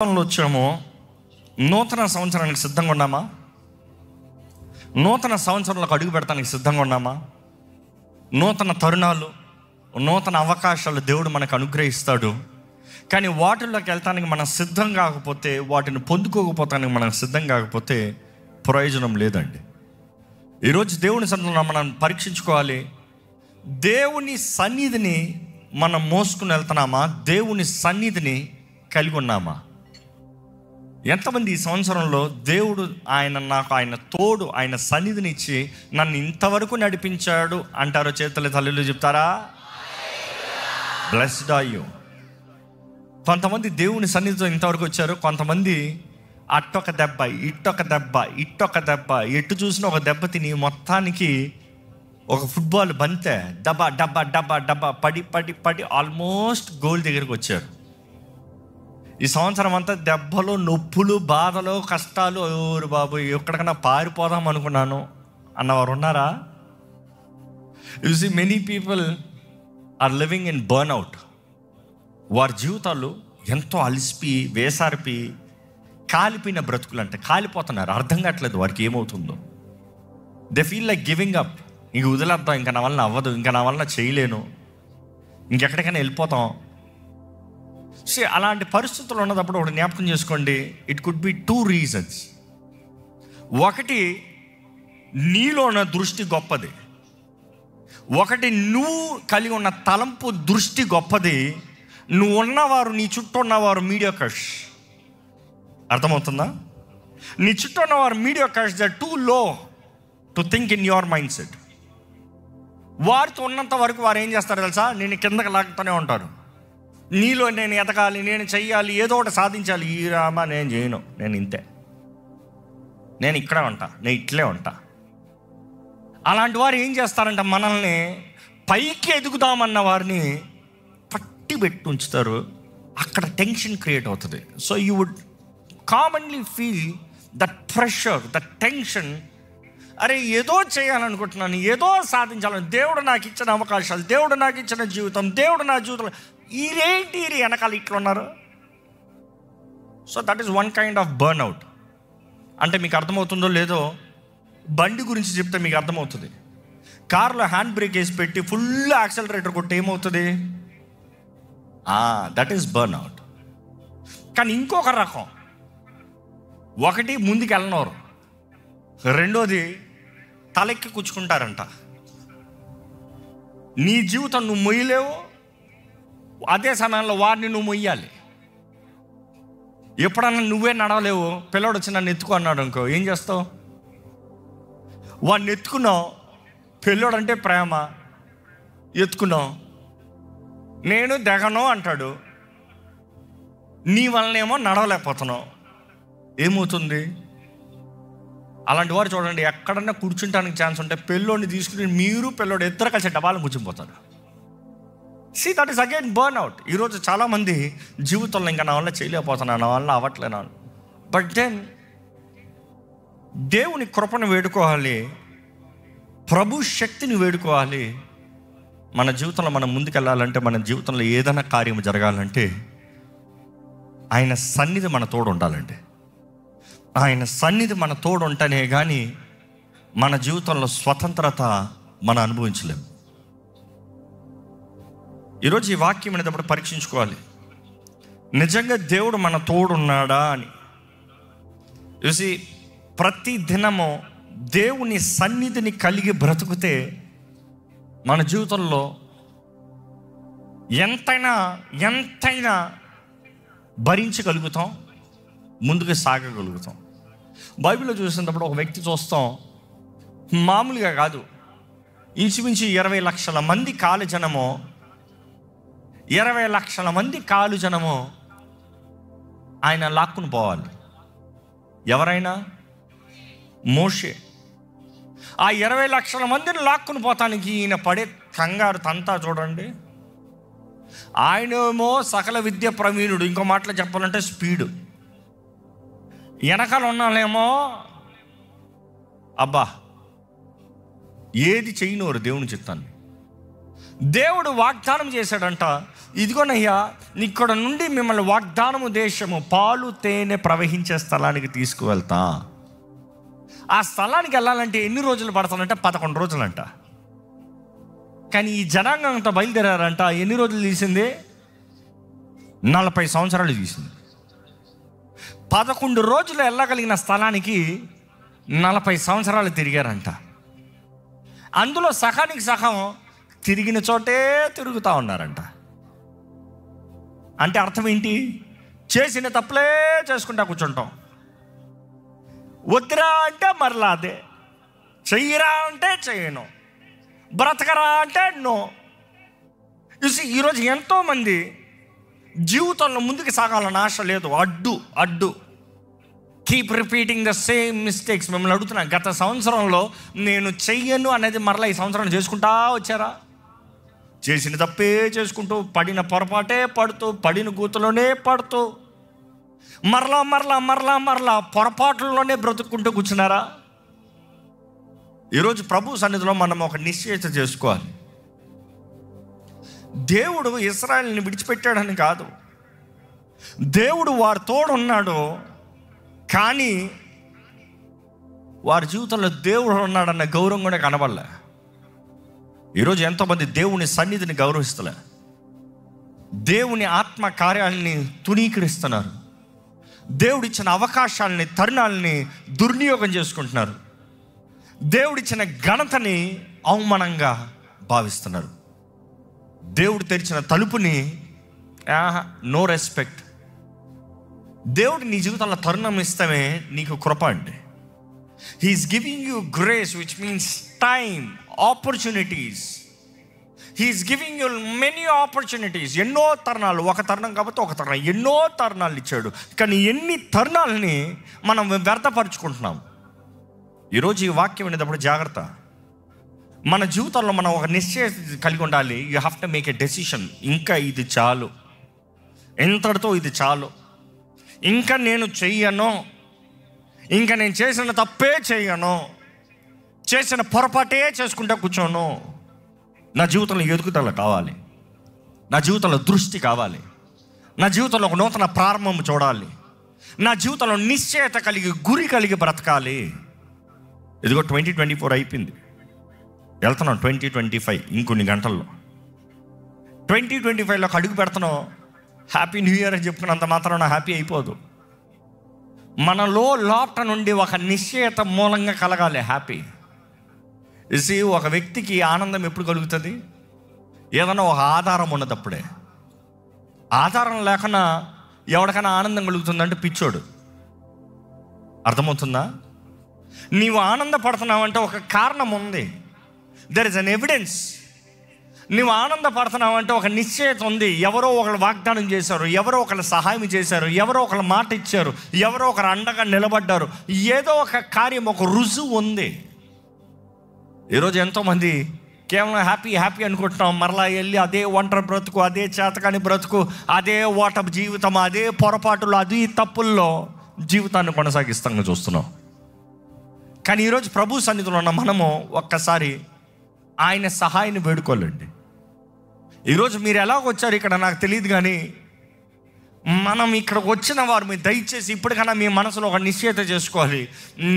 వచ్చాము. నూతన సంవత్సరానికి సిద్ధంగా ఉన్నామా? నూతన సంవత్సరంలోకి అడుగు పెడతానికి సిద్ధంగా ఉన్నామా? నూతన తరుణాలు, నూతన అవకాశాలు దేవుడు మనకు అనుగ్రహిస్తాడు. కానీ వాటిల్లోకి వెళ్తానికి మనం సిద్ధం కాకపోతే, వాటిని పొందుకోకపోతానికి మనం సిద్ధం కాకపోతే ప్రయోజనం లేదండి. ఈరోజు దేవుని సన్నిధిలో మనం పరీక్షించుకోవాలి. దేవుని సన్నిధిని మనం మోసుకుని వెళ్తున్నామా? దేవుని సన్నిధిని కలిగి ఉన్నామా? ఎంతమంది ఈ సంవత్సరంలో దేవుడు ఆయన తోడు, ఆయన సన్నిధిని ఇచ్చి నన్ను ఇంతవరకు నడిపించాడు అంటారో? చేతుల తల్లిలు చెప్తారా? Blessed are you. కొంతమంది దేవుని సన్నిధితో ఇంతవరకు వచ్చారు. కొంతమంది అట్టొక దెబ్బ, ఇట్టొక దెబ్బ, ఇట్టొక దెబ్బ, ఎటు చూసినా ఒక దెబ్బ తిని మొత్తానికి ఒక ఫుట్బాల్ బంతే డబ్బా డబ్బా డబ్బా డబ్బా పడి పడి పడి ఆల్మోస్ట్ గోల్ దగ్గరికి వచ్చారు. ఈ సంవత్సరం అంతా దెబ్బలు, నొప్పులు, బాధలు, కష్టాలు. ఓరు బాబు, ఎక్కడికన్నా పారిపోదాం అనుకున్నాను అన్నవారు ఉన్నారా? You see many people are living in burnout. వారి జీవితాలు ఎంతో అలిసిపి, వేసారిపి, కాలిపోయిన బ్రతుకులు. అంటే కాలిపోతున్నారు, అర్థం కావట్లేదు వారికి ఏమవుతుందో. They feel like giving up. ఇంక వదిలేద్దాం, ఇంకా నా వలన అవ్వదు, ఇంకా నా వలన చేయలేను, ఇంకెక్కడికైనా వెళ్ళిపోతాం. సో అలాంటి పరిస్థితులు ఉన్నప్పుడు ఒకటి జ్ఞాపకం చేసుకోండి. It could be 2 reasons. ఒకటి, నీలో ఉన్న దృష్టి గొప్పది. ఒకటి, నువ్వు కలిగి ఉన్న తలంపు దృష్టి గొప్పది. నువ్వు ఉన్నవారు, నీ చుట్టూ ఉన్నవారు మీడియోకర్స్. అర్థమవుతుందా? నీ చుట్టూ ఉన్నవారు మీడియోకర్స్. దే ఆర్ టూ లో to think in your mind set. వారితో ఉన్నంత వరకు వారు ఏం చేస్తారు తెలుసా? నేను కిందకి లాగుతూనే ఉంటారు. నీలో నేను ఎదగాలి, నేను చెయ్యాలి, ఏదో ఒకటి సాధించాలి. ఈ రామా నేను చేయను, నేను ఇంతే, నేను ఇక్కడే ఉంటా, నేను ఇట్లే ఉంటా. అలాంటి వారు ఏం చేస్తారంటే మనల్ని పైకి ఎదుగుదామన్న వారిని పట్టి పెట్టి ఉంచుతారు. అక్కడ టెన్షన్ క్రియేట్ అవుతుంది. So you would commonly feel that pressure, that tension. అరే ఏదో చేయాలనుకుంటున్నాను, ఏదో సాధించాలని, దేవుడు నాకు ఇచ్చిన అవకాశాలు, దేవుడు నాకు ఇచ్చిన జీవితం, దేవుడు నా జీవితంలో ఈరేంటి వెనకాల ఇట్లున్నారు. So that is one kind of burnout. అంటే మీకు అర్థమవుతుందో లేదో, బండి గురించి చెప్తే మీకు అర్థమవుతుంది. కార్లో హ్యాండ్ బ్రేక్ వేసి పెట్టి ఫుల్ యాక్సలరేటర్ కొట్టి ఏమవుతుంది? That is burnout. కానీ ఇంకొక రకం, ఒకటి ముందుకు వెళ్ళనోరు, రెండోది తలెక్కి కూర్చుకుంటారంట. నీ జీవితం నువ్వు మొయ్యలేవు, అదే సమయంలో వారిని నువ్వు మొయ్యాలి. ఎప్పుడన్నా నువ్వే నడవలేవు, పిల్లోడు వచ్చి నన్ను ఎత్తుకో అన్నాడు అనుకో, ఏం చేస్తావు? వాడిని ఎత్తుకున్నావు, పిల్లోడు అంటే ప్రేమ, ఎత్తుకున్నావు. నేను దిగను అంటాడు, నీ వలనేమో నడవలేకపోతున్నావు. ఏమవుతుంది? అలాంటి వారు చూడండి, ఎక్కడన్నా కూర్చుంటానికి ఛాన్స్ ఉంటే పిల్లోడిని తీసుకుని మీరు పిల్లోడు ఇద్దరు కలిసి డబ్బాలను కూర్చునిపోతారు. See that is again burnout. ఈరోజు చాలామంది జీవితంలో ఇంకా నా వల్ల చేయలేకపోతున్నాను, నా వల్ల అవ్వట్లేను. బట్ దెన్ దేవుని కృపను వేడుకోవాలి, ప్రభు శక్తిని వేడుకోవాలి. మన జీవితంలో మనం ముందుకెళ్ళాలంటే, మన జీవితంలో ఏదైనా కార్యం జరగాలంటే ఆయన సన్నిధి మన తోడు ఉండాలండి. ఆయన సన్నిధి మన తోడు ఉంటేనే కానీ మన జీవితంలో స్వతంత్రత మనం అనుభవించలేము. ఈరోజు ఈ వాక్యం అనేటప్పుడు పరీక్షించుకోవాలి, నిజంగా దేవుడు మన తోడు ఉన్నాడా అని. చూసి ప్రతి దినము దేవుని సన్నిధిని కలిగి బ్రతుకుతే మన జీవితంలో ఎంతైనా భరించగలుగుతాం, ముందుకు సాగగలుగుతాం. బైబిల్లో చూసినప్పుడు ఒక వ్యక్తి చూస్తాం, మామూలుగా కాదు, ఇంచుమించు 20 లక్షల మంది కాలు జనము, 20 లక్షల మంది కాలు జనము ఆయన లాక్కుని పోవాలి. ఎవరైనా? మోషే. ఆ 20 లక్షల మందిని లాక్కుని పోతానికి ఈయన పడే కంగారు తంతా చూడండి. ఆయనేమో సకల విద్య ప్రవీణుడు, ఇంకో మాటలో చెప్పాలంటే స్పీడు. వెనకాల ఉన్నాళ్ళేమో అబ్బా ఏది చేయనోరు దేవుని చిత్తాన్ని. దేవుడు వాగ్దానం చేశాడంట, ఇదిగోనయ్యా ఇక్కడ నుండి మిమ్మల్ని వాగ్దానము దేశము పాలు తేనె ప్రవహించే స్థలానికి తీసుకువెళ్తా. ఆ స్థలానికి వెళ్ళాలంటే ఎన్ని రోజులు పడతానంటే 11 రోజులంట. కానీ ఈ జనాంగంతో బయలుదేరారంట. ఎన్ని రోజులు తీసింది? 40 సంవత్సరాలు తీసింది. 11 రోజులు వెళ్ళగలిగిన స్థలానికి 40 సంవత్సరాలు తిరిగారంట. అందులో సగానికి సగం తిరిగిన చోటే తిరుగుతూ ఉన్నారంట. అంటే అర్థం ఏంటి? చేసిన తప్పులే చేసుకుంటా కూర్చుంటాం. వద్దురా అంటే మరలా అదే, చెయ్యరా అంటే చేయను, బ్రతకరా అంటే నో. చూసి ఈరోజు ఎంతోమంది జీవితంలో ముందుకు సాగాలన్న ఆశ లేదు, అడ్డు keep repeating the same mistakes. మిమ్మల్ని అడుగుతున్నా, గత సంవత్సరంలో నేను చెయ్యను అనేది మరలా ఈ సంవత్సరం చేసుకుంటా వచ్చారా? చేసిన తప్పే చేసుకుంటూ, పడిన పొరపాటే పడుతూ, పడిన గూతులోనే పడుతూ, మరలా పొరపాట్లలోనే బ్రతుక్కుంటూ కూర్చున్నారా? ఈరోజు ప్రభు సన్నిధిలో మనం ఒక నిశ్చయిత చేసుకోవాలి. దేవుడు ఇశ్రాయేలుని విడిచిపెట్టాడని కాదు, దేవుడు వారి తోడు ఉన్నాడు. కానీ వారి జీవితంలో దేవుడు ఉన్నాడన్న గౌరవం కూడా కనబడలే. ఈరోజు ఎంతోమంది దేవుని సన్నిధిని గౌరవిస్తలే, దేవుని ఆత్మ కార్యాలని తునీకరిస్తున్నారు, దేవుడిచ్చిన అవకాశాలని, తరుణాలని దుర్వినియోగం చేసుకుంటున్నారు, దేవుడిచ్చిన ఘనతని అవమానంగా భావిస్తున్నారు. దేవుడు తెరిచిన తలుపుని నో రెస్పెక్ట్. దేవుడు నీ జీవితంలో తరుణం ఇస్తామే నీకు కృప అండి. He's giving you grace, which means time, opportunities. He's giving you many opportunities. ఎన్నో తరుణాలు, ఒక తరుణం కాబట్టి ఒక తరుణం, ఎన్నో తరుణాలు ఇచ్చాడు. కానీ ఎన్ని తరుణాలని మనం వ్యర్థపరుచుకుంటున్నాం. ఈరోజు ఈ వాక్యం వినేటప్పుడు జాగ్రత్త. మన జీవితంలో మనం ఒక నిశ్చయం కలిగి ఉండాలి. You have to make a decision. ఇంకా ఇది చాలు, ఎంతటితో ఇది చాలు, ఇంకా నేను చెయ్యను, ఇంకా నేను చేసిన తప్పే చెయ్యను, చేసిన పొరపాటే చేసుకుంటా కూర్చోను. నా జీవితంలో ఎదుగుదల కావాలి, నా జీవితంలో దృష్టి కావాలి, నా జీవితంలో ఒక నూతన ప్రారంభం చూడాలి, నా జీవితంలో నిశ్చయత కలిగి, గురి కలిగి బ్రతకాలి. ఇదిగో 2024 అయిపోయింది, వెళ్తున్నాం 2025. ఇంకొన్ని గంటల్లో 2025లోకి అడుగు పెడుతున్నాం. హ్యాపీ న్యూ ఇయర్ అని చెప్పుకున్నంత మాత్రం హ్యాపీ అయిపోదు. మనలో లోపల నుండి ఒక నిశ్చయత మూలంగా కలగాలి హ్యాపీ. ఇసి ఒక వ్యక్తికి ఆనందం ఎప్పుడు కలుగుతుంది? ఏదైనా ఒక ఆధారం ఉన్నదప్పుడే. ఆధారం లేకుండా ఎవరికైనా ఆనందం కలుగుతుందంటే పిచ్చోడు. అర్థమవుతుందా? నీవు ఆనందపడుతున్నావంటే ఒక కారణం ఉంది. There is an evidence. నువ్వు ఆనందపడుతున్నావంటే ఒక నిశ్చయత ఉంది. ఎవరో ఒకరు వాగ్దానం చేశారు, ఎవరో ఒకరు సహాయం చేశారు, ఎవరో ఒకరు మాట ఇచ్చారు, ఎవరో ఒకరు అండగా నిలబడ్డారు. ఏదో ఒక కార్యం, ఒక రుజువు ఉంది. ఈరోజు ఎంతోమంది కేవలం హ్యాపీ అనుకుంటున్నాం. మరలా వెళ్ళి అదే ఒంటరి బ్రతుకు, అదే చేతకాని బ్రతుకు, అదే ఓటమి జీవితం, అదే పొరపాటులు, అది తప్పుల్లో జీవితాన్ని కొనసాగిస్తాం చూస్తున్నాం. కానీ ఈరోజు ప్రభు సన్నిధిలో ఉన్న మనము ఒక్కసారి ఆయన సహాయాన్ని వేడుకోలేండి. ఈరోజు మీరు ఎలాగొచ్చారు ఇక్కడ నాకు తెలియదు, కానీ మనం ఇక్కడికి వచ్చిన వారు మీరు దయచేసి ఇప్పటికైనా మీ మనసులో ఒక నిశ్చయత చేసుకోవాలి.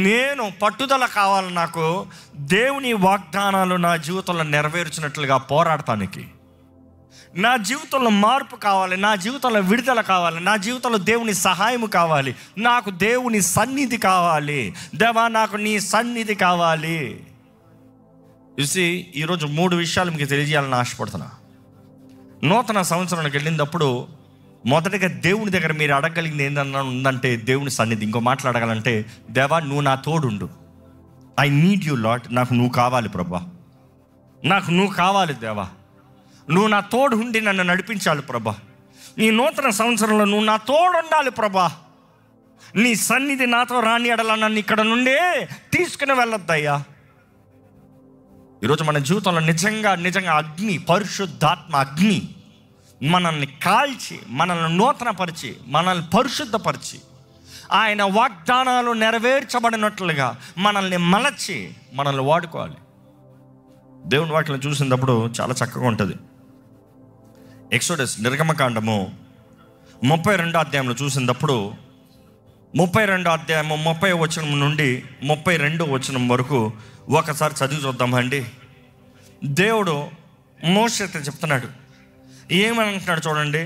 నేను పట్టుదల కావాలి, నాకు దేవుని వాగ్దానాలు నా జీవితంలో నెరవేర్చినట్లుగా పోరాడటానికి. నా జీవితంలో మార్పు కావాలి, నా జీవితంలో విడుదల కావాలి, నా జీవితంలో దేవుని సహాయం కావాలి, నాకు దేవుని సన్నిధి కావాలి. దేవా, నాకు నీ సన్నిధి కావాలి. చూసి ఈరోజు 3 విషయాలు మీకు తెలియజేయాలని ఆశపడుతున్నా. నూతన సంవత్సరానికి వెళ్ళినప్పుడు మొదటగా దేవుని దగ్గర మీరు అడగలిగింది ఏందన్నా ఉందంటే దేవుని సన్నిధి. ఇంకో మాట్లాడగలంటే, దేవా నువ్వు నా తోడుండు, ఐ నీడ్ యూ లాట్. నాకు నువ్వు కావాలి ప్రభా, నాకు నువ్వు కావాలి దేవా, నువ్వు నా తోడు ఉండి నన్ను నడిపించాలి ప్రభా. ఈ నూతన సంవత్సరంలో నువ్వు నా తోడు ఉండాలి ప్రభా. నీ సన్నిధి నాతో రాని ఎడల నన్ను ఇక్కడ నుండే తీసుకుని వెళ్ళొద్దయ్యా. ఈరోజు మన జీవితంలో నిజంగా అగ్ని, పరిశుద్ధాత్మ అగ్ని మనల్ని కాల్చి, మనల్ని నూతనపరిచి, మనల్ని పరిశుద్ధపరిచి, ఆయన వాగ్దానాలు నెరవేర్చబడినట్లుగా మనల్ని మలచి మనల్ని వాడుకోవాలి. దేవుని వాక్యం చూసినప్పుడు చాలా చక్కగా ఉంటుంది. ఎక్సోడస్ నిర్గమకాండము 32 అధ్యాయంలో చూసినప్పుడు 32 అధ్యాయము 30 వచనం నుండి 32 వచనం వరకు ఒకసారి చదివి చూద్దామండి. దేవుడు మోషేతో చెప్తున్నాడు. ఏమని అంటున్నాడు చూడండి.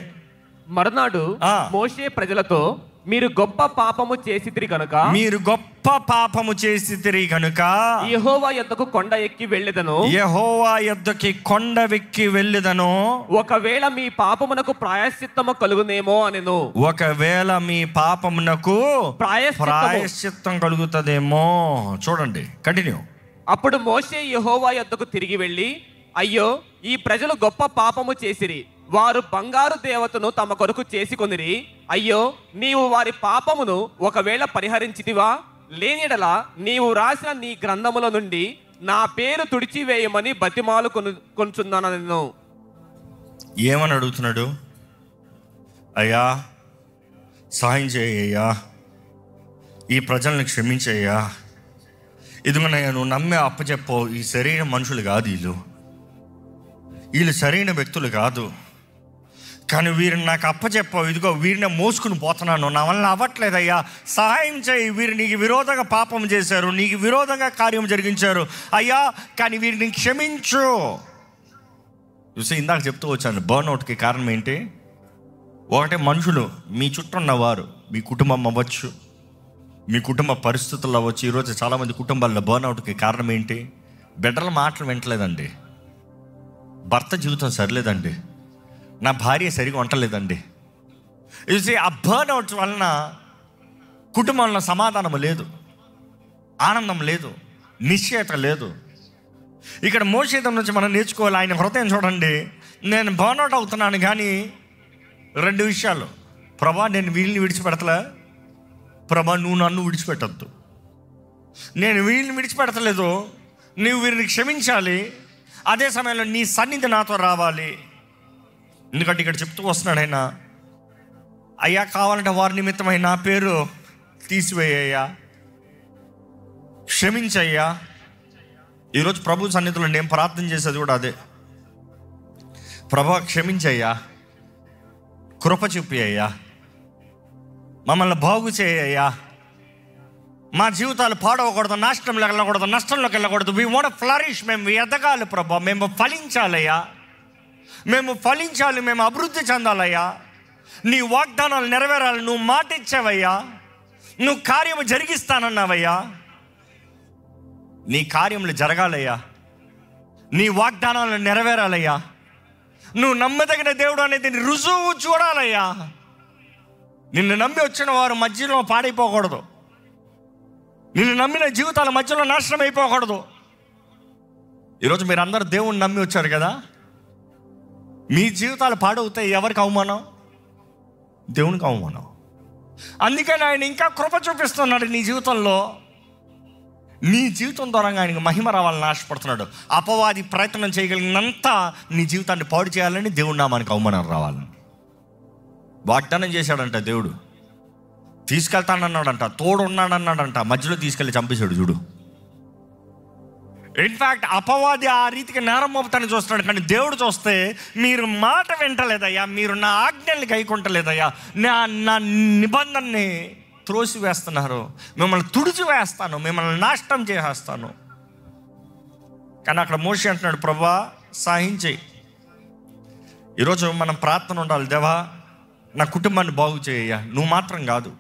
మరునాడు మోషే ప్రజలతో, మీరు గొప్ప పాపము చేసితిరి కనుక యెహోవా యొద్దకు కొండ ఎక్కి వెళ్ళెదను. ఒకవేళ మీ పాపమునకు ప్రాయశ్చిత్తము కలుగునేమో అనెను. ఒకవేళ మీ పాపమునకు ప్రాయశ్చిత్తం కలుగుతుందేమో. చూడండి, కంటిన్యూ. అప్పుడు మోషే యెహోవా యొద్దకు తిరిగి వెళ్ళి, అయ్యో, ఈ ప్రజలు గొప్ప పాపము చేసిరి. వారు బంగారు దేవతను తమ కొరకు చేసుకొనిరి. అయ్యో, నీవు వారి పాపమును ఒకవేళ పరిహరించితివా? లేనియెడల నీవు రాసిన నీ గ్రంథముల నుండి నా పేరు తుడిచివేయమని బతిమాలు కొంచున్నాను. ఏమని అడుగుతున్నాడు? అయ్యా, సహాయం చేయ్యా, ఈ ప్రజల్ని క్షమించయ్యా. ఇదిగోనయ్యా, నువ్వు నమ్మే అప్పచెప్పో. ఈ సరైన మనుషులు కాదు, వీళ్ళు సరైన వ్యక్తులు కాదు, కానీ వీరిని నాకు అప్పచెప్పావు. ఇదిగో వీరిని మోసుకుని పోతున్నాను, నా వల్ల అవ్వట్లేదయ్యా, సహాయం చేయి. వీరు నీకు విరోధంగా పాపం చేశారు, నీకు విరోధంగా కార్యం జరిగించారు అయ్యా, కానీ వీరిని క్షమించు. చూసి ఇందాక చెప్తూ వచ్చాను, బర్న్అవుట్కి కారణం ఏంటి? ఒకటే మనుషులు, మీ చుట్టూ ఉన్నవారు, మీ కుటుంబం అవ్వచ్చు, మీ కుటుంబ పరిస్థితులు అవ్వచ్చు. ఈరోజు చాలామంది కుటుంబాల్లో బర్న్అవుట్కి కారణం ఏంటి? బిడ్డల మాటలు వింటలేదండి, భర్త జీవితం సరిలేదండి, నా భార్య సరిగా వంటలేదండి. చూసి ఆ బర్న్అవుట్ వలన కుటుంబంలో సమాధానం లేదు, ఆనందం లేదు, నిశ్చయత లేదు. ఇక్కడ మోషే నుంచి మనం నేర్చుకోవాలి. ఆయన హృదయం చూడండి. నేను బర్న్అవుట్ అవుతున్నాను, కానీ 2 విషయాలు. ప్రభా, నేను వీళ్ళని విడిచిపెడతలే. ప్రభా, నువ్వు నన్ను విడిచిపెట్టద్దు. నేను వీళ్ళని విడిచిపెడతలేదు, నువ్వు వీరిని క్షమించాలి. అదే సమయంలో నీ సన్నిధి నాతో రావాలి. ఎందుకంటే ఇక్కడ చెప్తూ వస్తున్నాడు ఆయన, అయ్యా, కావాలంటే వారి నిమిత్తమై నా పేరు తీసివేయ్యా, క్షమించయ్యా. ఈరోజు ప్రభు సన్నిధిలో నేను ప్రార్థన చేసేది కూడా అదే. ప్రభా, క్షమించయ్యా, కృప చూపి అయ్యా, మమ్మల్ని బాగు చేయ్యా. మా జీవితాలు పాడవకూడదు, నాశనంలోకి వెళ్ళకూడదు, నష్టంలోకి వెళ్ళకూడదు. We want flourish. మేము ఎదగాలి ప్రభా, మేము ఫలించాలయ్యా, మేము ఫలించాలి, మేము అభివృద్ధి చెందాలయ్యా. నీ వాగ్దానాలు నెరవేరాలి. నువ్వు మాట ఇచ్చావయ్యా, నువ్వు కార్యము జరిగిస్తానన్నావయ్యా. నీ కార్యములు జరగాలయ్యా, నీ వాగ్దానాలు నెరవేరాలయ్యా. నువ్వు నమ్మదగిన దేవుడు అనేది రుజువు చూడాలయ్యా. నిన్ను నమ్మి వచ్చిన వారు మధ్యలో పాడైపోకూడదు, నిన్ను నమ్మిన జీవితాల మధ్యలో నాశనం అయిపోకూడదు. ఈరోజు మీరు అందరూ దేవుణ్ణి నమ్మి వచ్చారు కదా, మీ జీవితాలు పాడవుతాయి. ఎవరికి అవమానం? దేవునికి అవమానం. అందుకని ఆయన ఇంకా కృప చూపిస్తున్నాడు నీ జీవితంలో. నీ జీవితం ద్వారా ఆయనకు మహిమ రావాలని ఆశపడుతున్నాడు. అపవాది ప్రయత్నం చేయగలిగినంత నీ జీవితాన్ని పాడు చేయాలని దేవుడి నామానికి అవమానం రావాలని వాగ్దానం చేశాడంట. దేవుడు తీసుకెళ్తానన్నాడంట, తోడు ఉన్నాడన్నాడంట, మధ్యలో తీసుకెళ్ళి చంపేశాడు. చూడు, ఇన్ఫ్యాక్ట్ అపవాది ఆ రీతికి నేరం మోపుతాన్ని చూస్తున్నాడు. కానీ దేవుడు చూస్తే, మీరు మాట వింటలేదయ్యా, మీరు నా ఆజ్ఞల్ని గైకొంటలేదయ్యా, నా నిబంధనని త్రోసి వేస్తున్నారు, మిమ్మల్ని తుడిచి వేస్తాను, మిమ్మల్ని నాశనం చేసేస్తాను. కానీ అక్కడ మోషే అంటున్నాడు, ప్రభా, సహాయం చేయి. ఈరోజు మనం ప్రార్థన ఉండాలి. దేవా, నా కుటుంబాన్ని బాగు చేయ్యా. నువ్వు మాత్రం కాదు,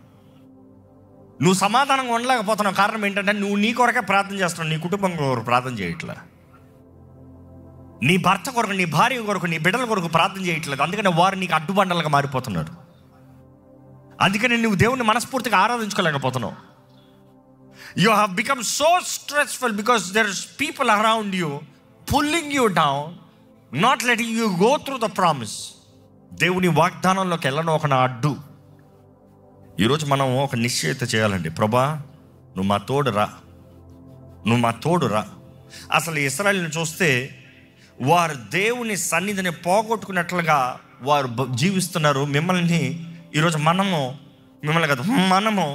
నువ్వు సమాధానంగా ఉండలేకపోతున్నావు. కారణం ఏంటంటే నువ్వు నీ కొరకే ప్రార్థన చేస్తున్నావు, నీ కుటుంబం కొరకు ప్రార్థన చేయట్లే. నీ భర్త కొరకు, నీ భార్య కొరకు, నీ బిడ్డల కొరకు ప్రార్థన చేయట్లేదు. అందుకని వారు నీకు అడ్డుబండలుగా మారిపోతున్నారు. అందుకని నువ్వు దేవుని మనస్ఫూర్తిగా ఆరాధించుకోలేకపోతున్నావు. You have become so stressful because there is people around you pulling you down, not letting you go through the promise. దేవుని వాగ్దానంలోకి వెళ్ళను ఒక నా అడ్డు. ఈరోజు మనం ఒక నిశ్చయిత చేయాలండి. ప్రభా, నువ్వు మా తోడు రా, నువ్వు మా తోడు రా. అసలు ఇశ్రాయేలుని చూస్తే వారు దేవుని సన్నిధిని పోగొట్టుకున్నట్లుగా వారు జీవిస్తున్నారు. మిమ్మల్ని ఈరోజు మిమ్మల్ని కాదు, మనము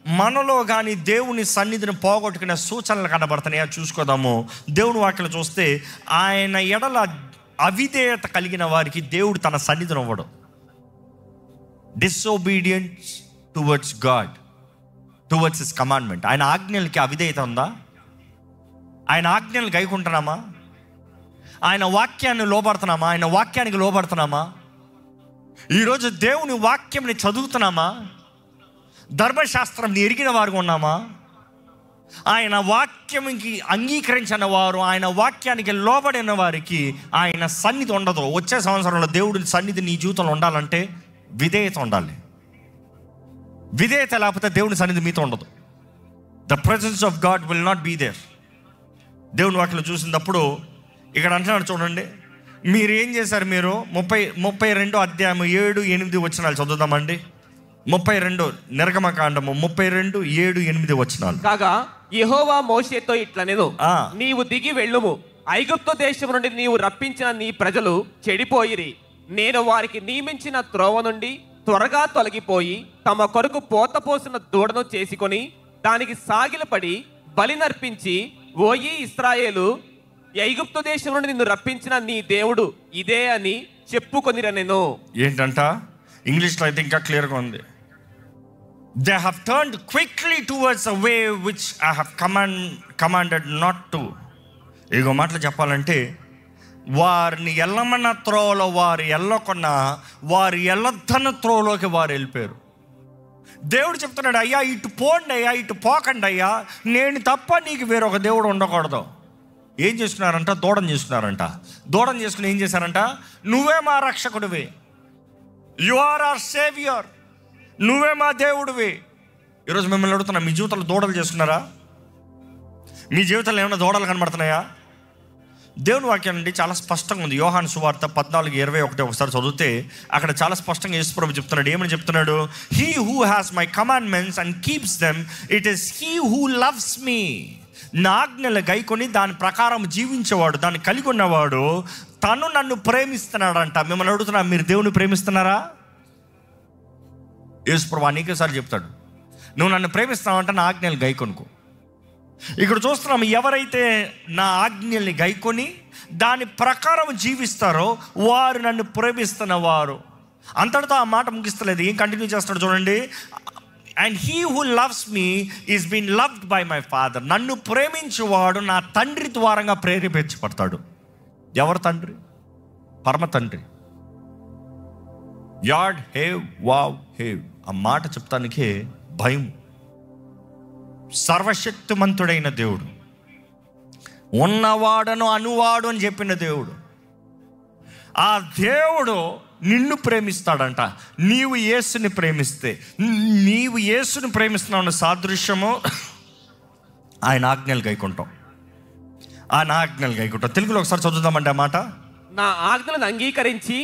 మనలో కానీ దేవుని సన్నిధిని పోగొట్టుకునే సూచనలు కనబడుతున్నాయా చూసుకోదాము. దేవుని వాక్యలు చూస్తే ఆయన ఎడల అవిధేయత కలిగిన వారికి దేవుడు తన సన్నిధిని ఇవ్వడు. Disobedience towards God, towards his commandment. ఆయన ఆజ్ఞలకి అవిధేయత ఉందా? ఆయన ఆజ్ఞలు గైకుంటున్నామా? ఆయన వాక్యాన్ని లోబడుతున్నామా? ఆయన వాక్యానికి లోబడుతున్నామా? ఈరోజు దేవుని వాక్యంని చదువుతున్నామా? ధర్మశాస్త్రం ఎరిగిన వారు ఉన్నామా? ఆయన వాక్యంకి అంగీకరించిన వారు, ఆయన వాక్యానికి లోబడిన వారికి ఆయన సన్నిధి ఉండదు. వచ్చే సంవత్సరంలో దేవుడి సన్నిధి నీ జీవితంలో ఉండాలంటే విధేయత ఉండాలి. విధేయత లేకపోతే దేవుని సన్నిధి మీతో ఉండదు. The presence of God will not be there. దేవుని వాక్యం చూసినప్పుడు ఇక్కడ అంటున్నాడు చూడండి, మీరు ఏం చేశారు? మీరు 32 అధ్యాయం 7-8 వచనాలు చదువుదామండి. 32 నిర్గమకాండము 32, 7, 8 వచనాలు. కాగా యెహోవా మోషేతో ఇట్లనెను, నీవు దిగి వెళ్ళుము, ఐగుప్తు దేశం నుండి నీవు రప్పించిన నీ ప్రజలు చెడిపోయిరి. నేను వారికి నియమించిన త్రోవ నుండి త్వరగా తొలగిపోయి తమ కొరకు పోతపోసిన దూడను చేసుకొని దానికి సాగిలపడి బలి నర్పించి, ఓయి ఇశ్రాయేలు, ఐగుప్తు దేశం నుండి నిన్ను రప్పించిన నీ దేవుడు ఇదే అని చెప్పుకొనిరనెను. ఏంటంట? ఇంగ్లీష్లో అయితే ఇంకా క్లియర్గా ఉంది. They have turned quickly towards a way which I have commanded not to. ఇగో మాటలు చెప్పాలంటే, వారిని ఎల్లమన్న త్రోవలో వారు ఎల్లకొన్న, వారు ఎల్లద్దన్న త్రోవలోకి వారు వెళ్ళిపోయారు. దేవుడు చెప్తున్నాడు, అయ్యా ఇటు పోండి అయ్యా, ఇటు పోకండి అయ్యా, నేను తప్ప నీకు వేరొక దేవుడు ఉండకూడదు. ఏం చేసుకున్నారంట? దూడం చేసుకున్నారంట. దూడం చేసుకుని ఏం చేశారంట? నువ్వే మా రక్షకుడివి, యు ఆర్ అవర్ సేవియర్, నువ్వే మా దేవుడివి. ఈరోజు మిమ్మల్ని అడుగుతున్నా, మీ జీవితంలో దూడలు చేసుకున్నారా? మీ జీవితంలో ఏమైనా దూడలు కనబడుతున్నాయా? దేవుని వాక్యం నుండి చాలా స్పష్టంగా ఉంది. యోహాను సువార్త 14:21 ఒకసారి చదివితే అక్కడ చాలా స్పష్టంగా యేసు ప్రభువు చెప్తున్నాడు. ఏమని చెప్తున్నాడు? He who has my commandments and keeps them, it is he who loves మీ. నా ఆజ్ఞలు గైకొని దాని ప్రకారం జీవించేవాడు, దాన్ని కలిగి ఉన్నవాడు తను నన్ను ప్రేమిస్తున్నాడంట. మిమ్మల్ని అడుగుతున్నా, మీరు దేవుని ప్రేమిస్తున్నారా? యేసు ప్రభువు అనేకసార్లు చెప్తాడు, నువ్వు నన్ను ప్రేమిస్తున్నావంటే నా ఆజ్ఞలు గైకొనుకో. ఇక్కడ చూస్తున్నాం, ఎవరైతే నా ఆజ్ఞల్ని గైకొని దాని ప్రకారం జీవిస్తారో వారు నన్ను ప్రేమిస్తున్న వారు. అంతటితో ఆ మాట ముగిస్తలేదు, ఏం కంటిన్యూ చేస్తాడు చూడండి. And he who loves me is been loved by my father. నన్ను ప్రేమించేవాడు నా తండ్రి ద్వారంగా ప్రేరేపించబడతాడు. ఎవరు తండ్రి? పరమ తండ్రి. యాడ్ హేవ్ వావ్ హేవ్, ఆ మాట చెప్తానికే భయం. సర్వశక్తిమంతుడైన దేవుడు, ఉన్నవాడను అనువాడు అని చెప్పిన దేవుడు, ఆ దేవుడు నిన్ను ప్రేమిస్తాడంట. నీవు యేసుని ప్రేమిస్తే, నీవు యేసుని ప్రేమిస్తున్నావు సాదృశ్యము ఆయన ఆజ్ఞలు గైకుంటాం. ఆయన ఆజ్ఞలు గైకుంటాం. తెలుగులో ఒకసారి చదువుదామండి ఆ మాట. నా ఆజ్ఞలను అంగీకరించి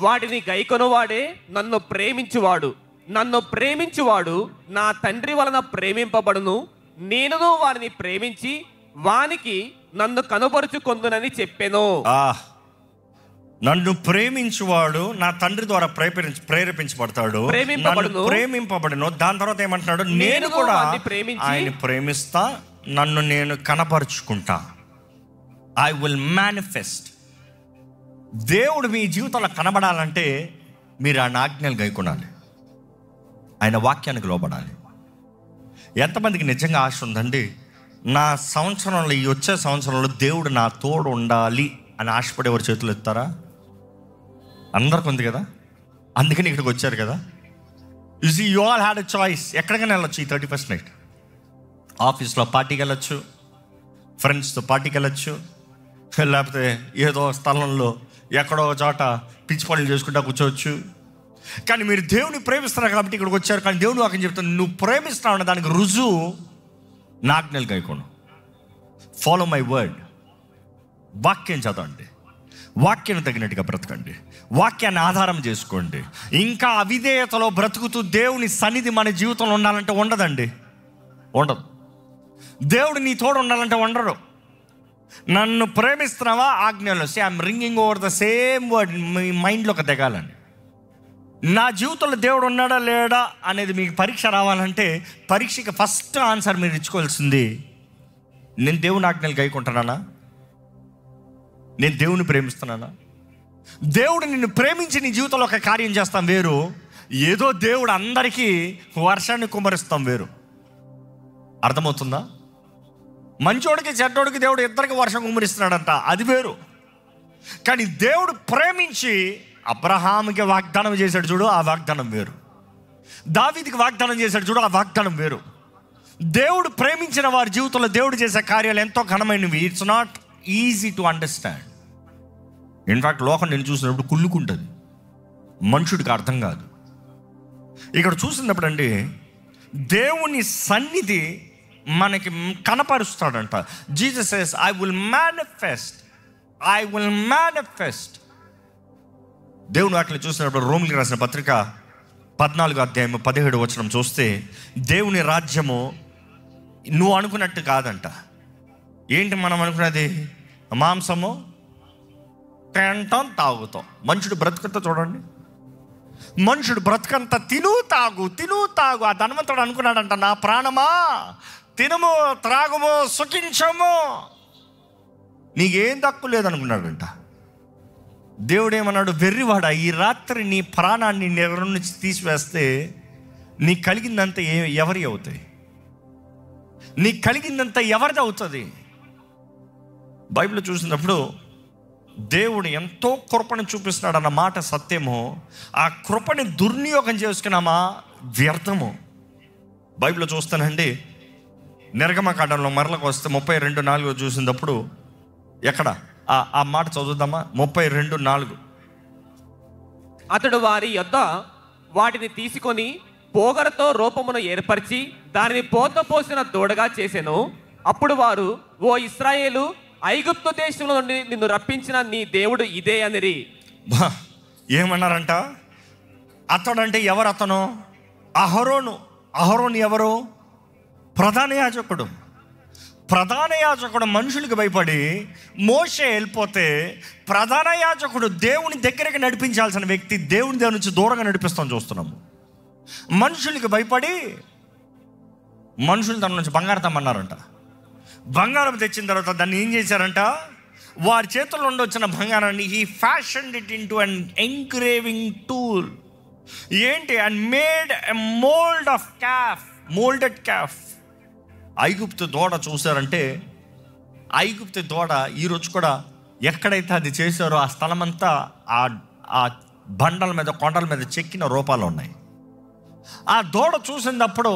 వాటిని గైకొనువాడే నన్ను ప్రేమించువాడు. నన్ను ప్రేమించువాడు నా తండ్రి వలన ప్రేమింపబడును, నేనును వారిని ప్రేమించి వానికి నన్ను కనుపరుచుకొందునని చెప్పెను. నన్ను ప్రేమించువాడు నా తండ్రి ద్వారా ప్రేరేపించబడతాడు, ప్రేమింపబడును. దాని తర్వాత ఏమంటున్నాడు? నేను కూడా ఆయన ప్రేమిస్తా, నన్ను నేను కనపరుచుకుంటా. I will manifest. దేవుడు మీ జీవితంలో కనబడాలంటే మీరు ఆయన ఆజ్ఞలు గైకొనాలి, ఆయన వాక్యానికి లోబడాలి. ఎంతమందికి నిజంగా ఆశ ఉందండి, నా సంవత్సరంలో, ఈ వచ్చే సంవత్సరంలో దేవుడు నా తోడు ఉండాలి అని ఆశపడేవారు చేతులు ఎత్తారా? అందరికి ఉంది కదా, అందుకని ఇక్కడికి వచ్చారు కదా. You all had a choice. ఎక్కడికైనా వెళ్ళొచ్చు ఈ 31st నైట్. ఆఫీస్లో పార్టీకి వెళ్ళొచ్చు, ఫ్రెండ్స్తో పార్టీకి వెళ్ళొచ్చు, లేకపోతే ఏదో స్థలంలో ఎక్కడో చోట పిచ్చి పనులు చేసుకుంటా కూర్చోవచ్చు. కానీ మీరు దేవుని ప్రేమిస్తున్నారు కాబట్టి ఇక్కడికి వచ్చారు. కానీ దేవుడు వాక్యం చెప్తాను, నువ్వు ప్రేమిస్తున్నావు అన్న దానికి రుజువు నా ఆజ్ఞలు గైకోను. Follow my word. వాక్యం చదవండి, వాక్యాన్ని తగినట్టుగా బ్రతకండి, వాక్యాన్ని ఆధారం చేసుకోండి. ఇంకా అవిధేయతలో బ్రతుకుతూ దేవుని సన్నిధి మన జీవితంలో ఉండాలంటే ఉండదండి, ఉండదు. దేవుడు నీ తోడు ఉండాలంటే ఉండరు. నన్ను ప్రేమిస్తున్నావా? ఆజ్ఞలు. I'm ringing over the same word మీ మైండ్లోకి దిగాలండి. నా జీవితంలో దేవుడు ఉన్నాడా లేడా అనేది మీకు పరీక్ష రావాలంటే పరీక్షకి ఫస్ట్ ఆన్సర్ మీరు ఇచ్చుకోవాల్సింది, నేను దేవుని ఆజ్ఞలు గైకుంటున్నానా? నేను దేవుని ప్రేమిస్తున్నానా? దేవుడు నిన్ను ప్రేమించి నీ జీవితంలో ఒక కార్యం చేస్తాం వేరు, ఏదో దేవుడు అందరికీ వర్షాన్ని కుమ్మరిస్తాం వేరు. అర్థమవుతుందా? మంచోడికి చెడ్డోడికి దేవుడు ఇద్దరికి వర్షం కుమ్మరిస్తున్నాడంట, అది వేరు. కానీ దేవుడు ప్రేమించి అబ్రహాముకి వాగ్దానం చేశాడు చూడు, ఆ వాగ్దానం వేరు. దావీదుకి వాగ్దానం చేశాడు చూడు, ఆ వాగ్దానం వేరు. దేవుడు ప్రేమించిన వారి జీవితంలో దేవుడు చేసే కార్యాలు ఎంతో ఘనమైనవి. It's not easy to understand. In fact లోకం నేను చూసినప్పుడు కుళ్ళుకుంటుంది, మనుషుడికి అర్థం కాదు. ఇక్కడ చూసినప్పుడు అండి దేవుని సన్నిధి మనకి కనపరుస్తాడంట. Jesus says I will manifest. దేవుని వాక్యం చూసినప్పుడు రోమిలికి రాసిన పత్రిక 14:17 చూస్తే దేవుని రాజ్యము నువ్వు అనుకున్నట్టు కాదంట. ఏంటి మనం అనుకున్నది? మాంసము తింటాం, తాగుతాం. మనుషుడు బ్రతుకుతా చూడండి, మనుషుడు బ్రతుకంతా తిను తాగు. ఆ ధనవంతుడు అనుకున్నాడంట, నా ప్రాణమా తినము త్రాగుము సుఖించము, నీకేం తక్కువ లేదనుకున్నాడంట. దేవుడు ఏమన్నాడు? వెర్రివాడా, ఈ రాత్రి నీ ప్రాణాన్ని నిద్ర నుంచి తీసివేస్తే నీకు కలిగిందంతా ఎవరి అవుతాయి? నీకు కలిగిందంతా ఎవరిది అవుతుంది? బైబిల్ చూసినప్పుడు దేవుడు ఎంతో కృపను చూపిస్తున్నాడు అన్న మాట సత్యము. ఆ కృపని దుర్వినియోగం చేసుకున్నామా వ్యర్థము. బైబిల్లో చూస్తానండి, నిర్గమకాండంలో మరలకు వస్తే 32:4 చూసినప్పుడు ఎక్కడ ఆ మాట చదువుదామా? 32:4. అతడు వారి యొద్ద వాటిని తీసుకొని పోగరతో రూపమును ఏర్పరిచి దానిని పోత పోసిన దూడగా చేసెను. అప్పుడు వారు, ఓ ఇశ్రాయేలు, ఐగుప్తు దేశంలో నుండి నిన్ను రప్పించిన నీ దేవుడు ఇదే అనిరి. ఏమన్నారంట? అతడంటే ఎవరు? అతను అహరోను. అహరోను ఎవరు? ప్రధాన యాజకుడు. ప్రధాన యాజకుడు మనుషులకు భయపడి మోషే వెళ్ళిపోతే ప్రధాన యాజకుడు దేవుని దగ్గరికి నడిపించాల్సిన వ్యక్తి దేవుని దగ్గర నుంచి దూరంగా నడిపిస్తాం చూస్తున్నాము. మనుషులకి భయపడి మనుషులు తన నుంచి బంగారం తెమ్మన్నారంట. బంగారం తెచ్చిన తర్వాత దాన్ని ఏం చేశారంట? వారి చేతుల్లో నుండి వచ్చిన బంగారాన్ని he fashioned it into an engraving tool. ఏంటి? And made a moulded calf. ఐగుప్తు దూడ చూసారంటే, ఐగుప్తు దూడ ఈరోజు కూడా ఎక్కడైతే అది చేశారో ఆ స్థలమంతా ఆ బండల మీద కొండల మీద చెక్కిన రూపాలు ఉన్నాయి. ఆ దూడ చూసినప్పుడు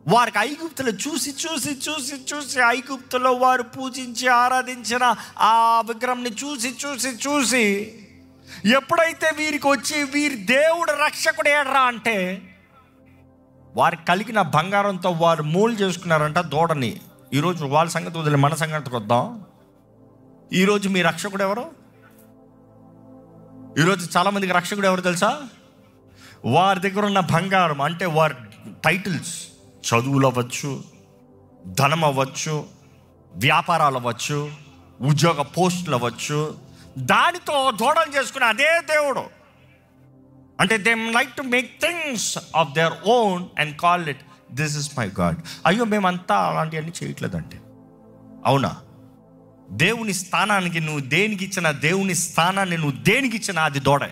వారికి ఐగుప్తులు చూసి చూసి చూసి చూసి ఐగుప్తులో వారు పూజించి ఆరాధించిన ఆ విగ్రహంని చూసి చూసి చూసి ఎప్పుడైతే వీరికి వచ్చి వీరి దేవుడు రక్షకుడు ఏడ్రా అంటే వారికి కలిగిన బంగారంతో వారు మూలు చేసుకున్నారంట దూడని. ఈరోజు వాళ్ళ సంగతి వదిలే మన సంగతికి వద్దాం. ఈరోజు మీ రక్షకుడు ఎవరు? ఈరోజు చాలామందికి రక్షకుడు ఎవరు తెలుసా? వారి దగ్గర ఉన్న బంగారం, అంటే వారి టైటిల్స్, చదువులు అవ్వచ్చు, ధనం అవ్వచ్చు, వ్యాపారాలు అవ్వచ్చు, ఉద్యోగ పోస్టులు అవ్వచ్చు, దానితో దూడలు చేసుకుని అదే దేవుడు. అంటే they like to make things of their own and call it this is my God. అయ్యో మేమంతా అలాంటివన్నీ చేయట్లేదంటే అవునా? దేవుని స్థానానికి నువ్వు దేనికి ఇచ్చిన, దేవుని స్థానాన్ని నువ్వు దేనికి ఇచ్చినా అది దూడే.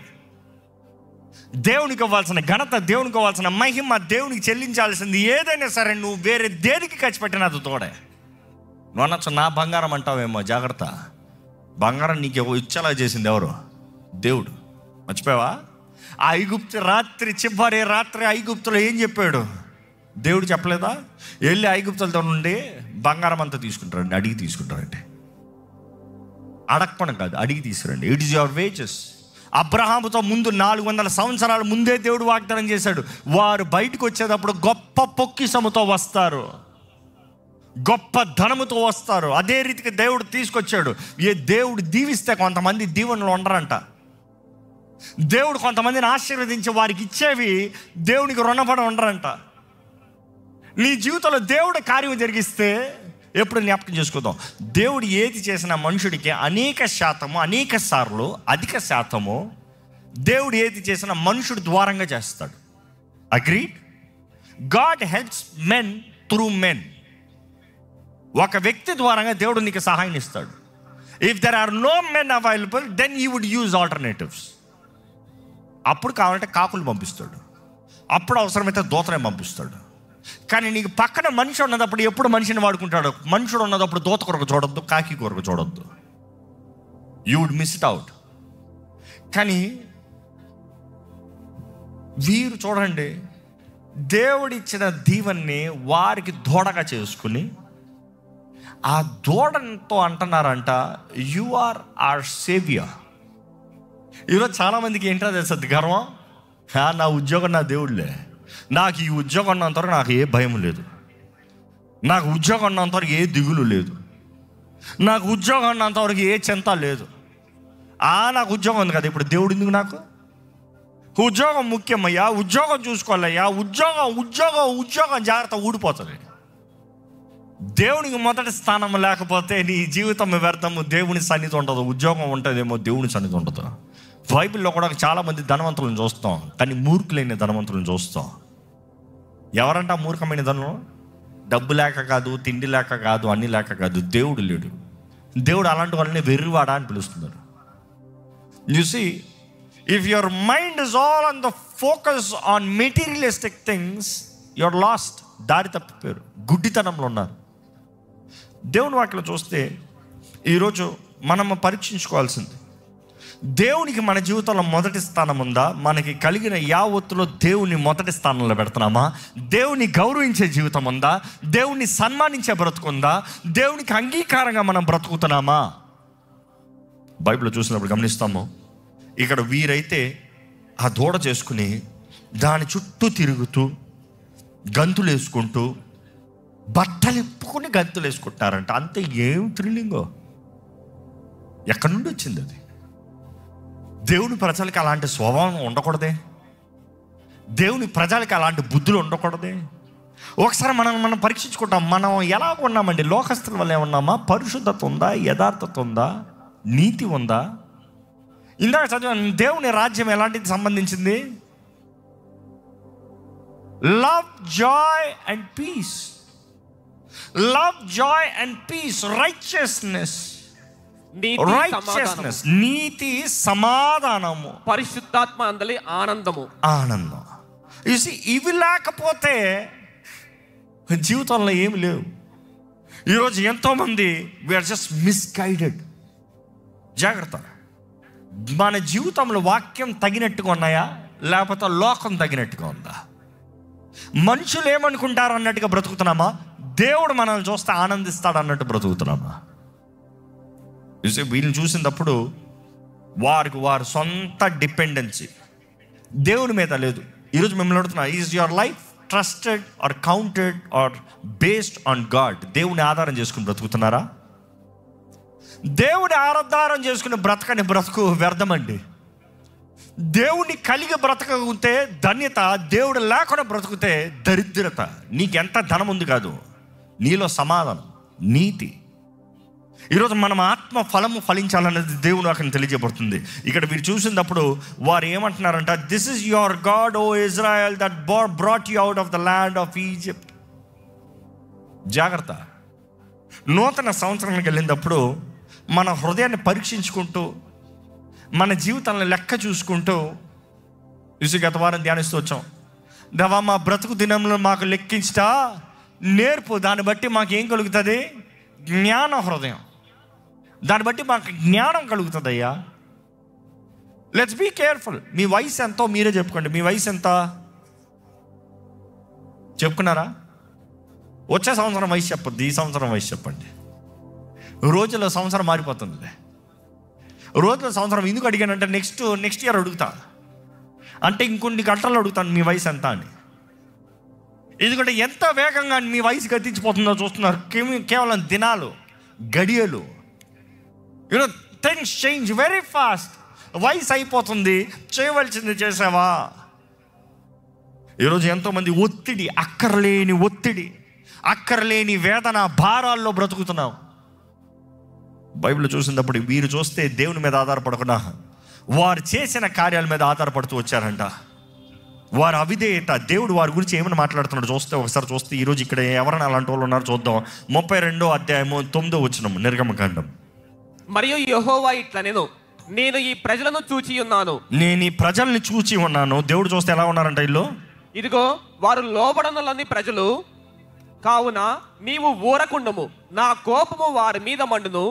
దేవునికి ఇవ్వాల్సిన ఘనత, దేవునికి ఇవ్వాల్సిన మహిమ, దేవునికి చెల్లించాల్సింది ఏదైనా సరే నువ్వు వేరే దేనికి ఖర్చు పెట్టినా అది తోడే. నువ్వు అనొచ్చు నా బంగారం అంటావేమో, జాగ్రత్త. బంగారం నీకు ఇచ్చేలా చేసింది ఎవరు? దేవుడు. మర్చిపోయావా? ఆ ఐగుప్తు చివరి రాత్రి ఐగుప్తులో ఏం చెప్పాడు? దేవుడు చెప్పలేదా? వెళ్ళి ఐగుప్తులతో నుండి బంగారం అంతా తీసుకుంటారండి. అడిగి తీసుకుంటారండి. అడగపడం కాదు, అడిగి తీసుకురండి. It is your wages. అబ్రహాముతో ముందు 400 సంవత్సరాల ముందే దేవుడు వాగ్దానం చేశాడు, వారు బయటకు వచ్చేటప్పుడు గొప్ప పొక్కిసముతో వస్తారు, గొప్ప ధనముతో వస్తారు. అదే రీతికి దేవుడు తీసుకొచ్చాడు. దేవుడు దీవిస్తే కొంతమంది దీవెనలు ఉండరంట. దేవుడు కొంతమందిని ఆశీర్వదించి వారికి ఇచ్చేవి దేవునికి రుణపడి ఉండరంట. నీ జీవితంలో దేవుడు కార్యం జరిగిస్తే ఎప్పుడు జ్ఞాపకం చేసుకుందాం, దేవుడు ఏది చేసిన మనుషుడికి అనేక శాతము, అనేక సార్లు, అధిక శాతము దేవుడు ఏది చేసినా మనుషుడు ద్వారంగా చేస్తాడు. Agreed? God helps men through men. ఒక వ్యక్తి ద్వారంగా దేవుడు నీకు సహాయం ఇస్తాడు. If there are no men available, then you would use alternatives. అప్పుడు కావాలంటే కాకులు పంపిస్తాడు, అప్పుడు అవసరమైతే దూతనే పంపిస్తాడు. కానీ నీకు పక్కన మనిషి ఉన్నదప్పుడు ఎప్పుడు మనిషిని వాడుకుంటాడు. మనుషుడు ఉన్నదప్పుడు దూత కొరకు చూడొద్దు, కాకి కొరకు చూడొద్దు. You would miss it out. కానీ వీరు చూడండి, దేవుడిచ్చిన దీవెన్ని వారికి దూడగా చేసుకుని ఆ దూడతో అంటున్నారంట, యు ఆర్ ఆర్ సేవియర్. ఈరోజు చాలామందికి ఏంటో తెలుస్తుంది గర్వం. నా ఉద్యోగం నా దేవుళ్ళే, నాకు ఈ ఉద్యోగం ఉన్నంతవరకు నాకు ఏ భయం లేదు, నాకు ఉద్యోగం ఉన్నంతవరకు ఏ దిగులు లేదు, నాకు ఉద్యోగం ఉన్నంతవరకు ఏ చింత లేదు. నాకు ఉద్యోగం ఉంది కదా, ఇప్పుడు దేవుడు ఎందుకు నాకు? ఉద్యోగం ముఖ్యమయ్యా, ఉద్యోగం చూసుకోవాలయ్యా, ఉద్యోగం ఉద్యోగం ఉద్యోగం జాగ్రత్త ఊడిపోతుంది. దేవునికి మొదటి స్థానం లేకపోతే నీ జీవితం వ్యర్థము. దేవుని సన్నిధి ఉండదు. ఉద్యోగం ఉంటుందేమో, దేవుని సన్నిధి ఉండదు. బైబిల్లో కూడా చాలామంది ధనవంతులను చూస్తాం, కానీ మూర్ఖులైన ధనవంతులను చూస్తాం. ఎవరంట మూర్ఖమైన ధనం? డబ్బు లేక కాదు, తిండి లేక కాదు, అన్ని లేక కాదు, దేవుడు లేడు. దేవుడు అలాంటి వాళ్ళని వెర్రివాడా అని పిలుస్తున్నారు. You see, if your mind is all on the focus on materialistic things, you're lost. దారి తప్పిపోయారు, గుడ్డితనంలో ఉన్నారు. దేవుని వాక్యలో చూస్తే ఈరోజు మనం పరీక్షించుకోవాల్సింది, దేవునికి మన జీవితంలో మొదటి స్థానం ఉందా? మనకి కలిగిన యావత్తులో దేవుని మొదటి స్థానంలో పెడుతున్నామా? దేవుని గౌరవించే జీవితం ఉందా? దేవుని సన్మానించే బ్రతుకుందా? దేవునికి అంగీకారంగా మనం బ్రతుకుతున్నామా? బైబిల్లో చూసినప్పుడు గమనిస్తాము, ఇక్కడ వీరైతే ఆ దూడ చేసుకుని దాని చుట్టూ తిరుగుతూ గంతులు వేసుకుంటూ బట్టలు ఇప్పుకొని గంతులు వేసుకుంటున్నారంట. అంతే. ఏం థ్రిల్లింగో! ఎక్కడి నుండి వచ్చింది అది? దేవుని ప్రజలకి అలాంటి స్వభావం ఉండకూడదే, దేవుని ప్రజలకి అలాంటి బుద్ధులు ఉండకూడదే. ఒకసారి మనం పరీక్షించుకుంటాం, మనం ఎలా ఉన్నామండి? లోకస్తుల వల్ల ఏమన్నామా? పరిశుద్ధత ఉందా? యథార్థత ఉందా? నీతి ఉందా? ఇందాక చదివాను, దేవుని రాజ్యం ఎలాంటిది సంబంధించింది? Love, joy and peace. Love, joy and peace. Righteousness, నీతి, సమాధానము, పరిశుద్ధాత్మ అందలి ఆనందము. ఆనందం. ఇవి లేకపోతే జీవితంలో ఏమి లేవు. ఈరోజు ఎంతోమంది వీఆర్ జస్ట్ మిస్గైడెడ్. జాగ్రత్త. మన జీవితంలో వాక్యం తగినట్టుగా ఉన్నాయా, లేకపోతే లోకం తగినట్టుగా ఉందా? మనుషులు ఏమనుకుంటారు అన్నట్టుగా బ్రతుకుతున్నామా, దేవుడు మనల్ని చూస్తే ఆనందిస్తాడు అన్నట్టు బ్రతుకుతున్నామా? వీళ్ళని చూసినప్పుడు వారు సొంత డిపెండెన్సీ దేవుని మీద లేదు. ఈరోజు మిమ్మల్ని అడుగుతున్నా, is your life trusted or counted or based on God? దేవుని ఆధారం చేసుకుని బ్రతుకుతున్నారా? దేవుని ఆధారం చేసుకుని బ్రతకని బ్రతుకు వ్యర్థమండి. దేవుని కలిగి బ్రతకగితే ధన్యత, దేవుడు లేకుండా బ్రతుకుతే దరిద్రత. నీకెంత ధనం ఉంది కాదు, నీలో సమాధానం, నీతి. ఈరోజు మనం ఆత్మ ఫలము ఫలించాలనేది దేవుడు అక్కడ తెలియజేయబడుతుంది. ఇక్కడ వీరు చూసినప్పుడు వారు ఏమంటున్నారంట, this is your god O Israel that brought you out of the land of Egypt. జాగ్రత్త. నూతన సంవత్సరానికి వెళ్ళినప్పుడు మన హృదయాన్ని పరీక్షించుకుంటూ, మన జీవితాలను లెక్క చూసుకుంటూ, గత వారం ధ్యానిస్తూ వచ్చాం, దేవా మా బ్రతుకు దినంలో మాకు లెక్కించట నేర్పు. దాన్ని బట్టి మాకు ఏం కలుగుతుంది? జ్ఞాన హృదయం. దాన్ని బట్టి మాకు జ్ఞానం కలుగుతుంది అయ్యా. Let's be careful. మీ వయసు ఎంతో మీరే చెప్పుకోండి. మీ వయసు ఎంత చెప్పుకున్నారా? వచ్చే సంవత్సరం వయసు చెప్పద్దు, ఈ సంవత్సరం వయసు చెప్పండి. రోజుల్లో సంవత్సరం మారిపోతుంది. రోజుల సంవత్సరం ఎందుకు అడిగానంటే నెక్స్ట్ ఇయర్ అడుగుతా, అంటే ఇంకొన్ని గంటలు అడుగుతాను మీ వయసు ఎంత అని. ఎందుకంటే ఎంత వేగంగా మీ వయసు గతించిపోతుందో చూస్తున్నారు. కేవలం దినాలు, గడియలు. You know things change very fast. వయసు అయిపోతుంది, చేయవలసింది చేసావా? ఈరోజు ఎంతోమంది ఒత్తిడి, అక్కర్లేని వేదన, భారాల్లో బ్రతుకుతున్నాం. బైబిల్ చూసినప్పుడు వీరు చూస్తే దేవుని మీద ఆధారపడకుండా వారు చేసిన కార్యాల మీద ఆధారపడుతూ వచ్చారంట. వారు అవిధేయత, దేవుడు వారి గురించి ఏమైనా మాట్లాడుతున్నాడు ఒకసారి చూస్తే ఈరోజు ఇక్కడ ఎవరైనా అలాంటి వాళ్ళు ఉన్నారో చూద్దాం. 32వ అధ్యాయము 9వ వచనం, నిర్గమకాండం. మరియు యెహోవా ఇట్లనెను, నేను ఈ ప్రజలను చూచి ఉన్నాను. నేను ఈ ప్రజల్ని చూచి ఉన్నాను. దేవుడు చూస్తే ఎలా ఉన్నారంట వీళ్ళు? ఇదిగో వారు లోబడనులని ప్రజలు కావున నీవు ఊరకుండము, నా కోపము వారి మీద మండును,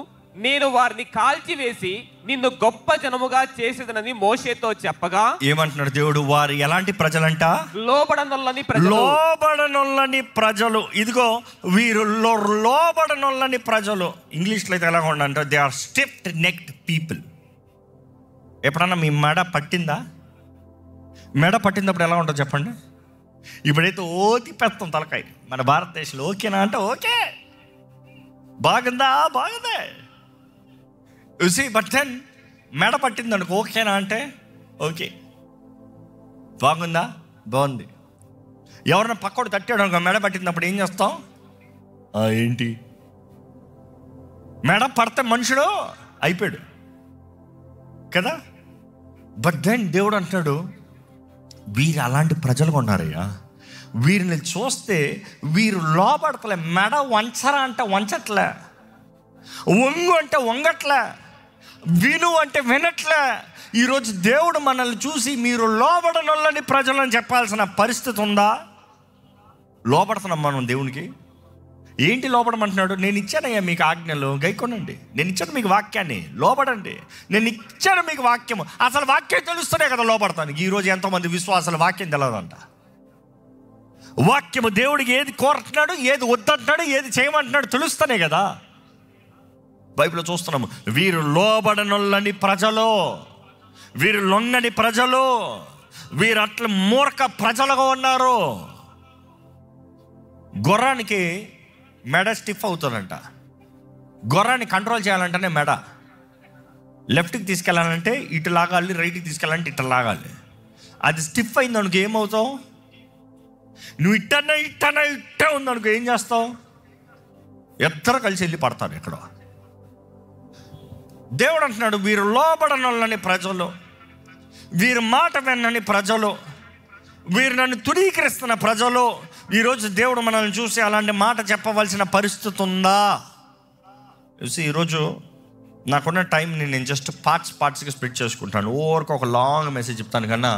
నేను వారిని కాల్చివేసి నిన్ను గొప్ప జనముగా చేసేదనని మోషేతో చెప్పగా. ఏమంటున్నాడు దేవుడు? వారు ఎలాంటి ప్రజలంట? లోబడనొల్లని ప్రజలు. లోబడనొల్లని ప్రజలు. ఇదిగో వీరు లోబడనొల్లని ప్రజలు. ఇంగ్లీష్లో అయితే ఎలా ఉండంటే they are stiff necked people. ఎప్పుడన్నా మీ మెడ పట్టిందా? మెడ పట్టినప్పుడు ఎలా ఉంటుంది చెప్పండి? ఇప్పుడైతే తిప్పేస్తాం తలకాయ. మన భారతదేశంలో ఓకేనా అంటే ఓకే, బాగుందా బాగుందే. బట్ దెన్ మెడ పట్టింది అనుకో, ఓకేనా అంటే ఓకే, బాగుందా బాగుంది. ఎవరైనా పక్కోడు తట్టాడు అనుకో, మెడ పట్టినప్పుడు ఏం చేస్తాం? ఏంటి మెడ పడితే మనుషుడు అయిపోయాడు కదా. బట్ దెన్ దేవుడు అంటున్నాడు, వీరు అలాంటి ప్రజలుగా ఉన్నారయ్యా. వీరిని చూస్తే వీరు లోపడతలే. మెడ వంచరా అంటే వంచట్లే, వంగు అంటే వంగట్లే, విను అంటే వినట్లే. ఈరోజు దేవుడు మనల్ని చూసి మీరు లోబడనొల్లని ప్రజలని చెప్పాల్సిన పరిస్థితి ఉందా? లోబడుతున్నాం మనం దేవునికి. ఏంటి లోబడమంటున్నాడు? నేను ఇచ్చానయ్యా మీకు ఆజ్ఞలు, గైకొనండి. నేను ఇచ్చాను మీకు వాక్యాన్ని, లోబడండి. నేను ఇచ్చాను మీకు వాక్యము. అసలు వాక్యం తెలుస్తూనే కదా లోబడతానికి. ఈరోజు ఎంతోమంది విశ్వాసాలు వాక్యం తెలియదంట. వాక్యము దేవుడికి ఏది కోరుతున్నాడు, ఏది వద్దంటున్నాడు, ఏది చేయమంటున్నాడు తెలుస్తూనే కదా. బైబిల్లో చూస్తున్నాము, వీరు లోబడనొల్లని ప్రజలు, వీరు లొంగని ప్రజలు, వీరు అట్లా మూర్ఖ ప్రజలుగా ఉన్నారు. గుర్రానికి మెడ స్టిఫ్ అవుతుందంట. గుర్రాన్ని కంట్రోల్ చేయాలంటేనే మెడ. లెఫ్ట్కి తీసుకెళ్ళాలంటే ఇటు లాగాలి, రైట్కి తీసుకెళ్ళాలంటే ఇటు లాగాలి. అది స్టిఫ్ అయింది అనుకో ఏమవుతావు? నువ్వు ఇట్టే ఉందనుకో ఏం చేస్తావు? ఇద్దరు కలిసి వెళ్ళి పడతారు ఇక్కడ. దేవుడు అంటున్నాడు, వీరు లోబడనొల్లని ప్రజలు, వీరు మాట వినని ప్రజలు, వీరు నన్ను తుడీకరిస్తున్న ప్రజలు. ఈరోజు దేవుడు మనల్ని చూసి అలాంటి మాట చెప్పవలసిన పరిస్థితి ఉందా? చూసి ఈరోజు నాకున్న టైంని నేను జస్ట్ పార్ట్స్గా స్ప్లిట్ చేసుకుంటాను. ఓవరకు ఒక లాంగ్ మెసేజ్ చెప్తాను కన్నా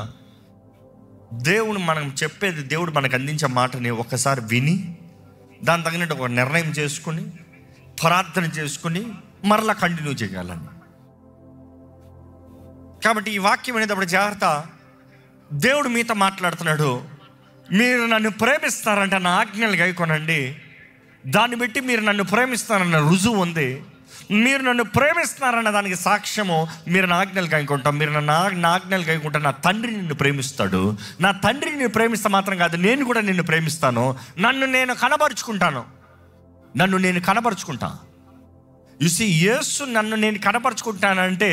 దేవుడు మనం చెప్పేది, దేవుడు మనకు అందించే మాటని ఒకసారి విని దాని తగినట్టు ఒక నిర్ణయం చేసుకుని ప్రార్థన చేసుకుని మరలా కంటిన్యూ చేయాలని. కాబట్టి ఈ వాక్యం అనేటప్పుడు జాగ్రత్త. దేవుడు మీతో మాట్లాడుతున్నాడు, మీరు నన్ను ప్రేమిస్తారంటే నా ఆజ్ఞలు గైకొనండి. దాన్ని బట్టి మీరు నన్ను ప్రేమిస్తారన్న రుజువు ఉంది. మీరు నన్ను ప్రేమిస్తున్నారన్న దానికి సాక్ష్యము మీరు నా ఆజ్ఞలు గైకుంటాం. మీరు నా ఆజ్ఞలు గైకుంటా నా తండ్రి నిన్ను ప్రేమిస్తాడు. నా తండ్రి నిన్ను ప్రేమిస్తే మాత్రం కాదు, నేను కూడా నిన్ను ప్రేమిస్తాను. నన్ను నేను కనబరుచుకుంటాను. యూసీ యేసు నన్ను నేను కనపరుచుకుంటానంటే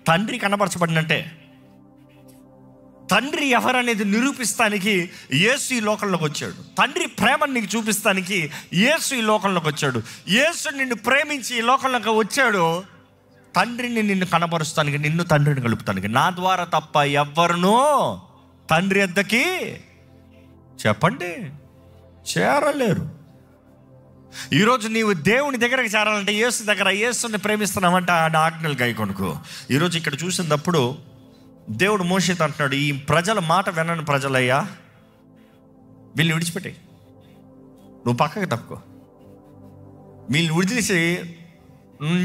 తండ్రి కనపరచబడినట్టే. తండ్రి ఎవరనేది నిరూపిస్తానికి యేసు ఈ లోకంలోకి వచ్చాడు. తండ్రి ప్రేమను నీకు చూపిస్తానికి యేసు ఈ లోకంలోకి వచ్చాడు. యేసు నిన్ను ప్రేమించి ఈ లోకంలోకి వచ్చాడు. తండ్రిని నిన్ను కనపరుస్తానికి, నిన్ను తండ్రిని కలుపుతానికి. నా ద్వారా తప్ప ఎవ్వరునూ తండ్రి వద్దకి చెప్పండి చేరలేరు. ఈరోజు నీవు దేవుని దగ్గరకు చేరాలంటే యేసు దగ్గర, యేసుని ప్రేమిస్తున్నామంటే ఆయన ఆజ్ఞలు గైకొనుకో. ఈరోజు ఇక్కడ చూసినప్పుడు దేవుడు మోషేతో అంటున్నాడు, ఈ ప్రజల మాట వినని ప్రజలయ్యా, వీళ్ళని విడిచిపెట్టే, నువ్వు పక్కకి తప్పుకో, వీళ్ళని విడిచేసి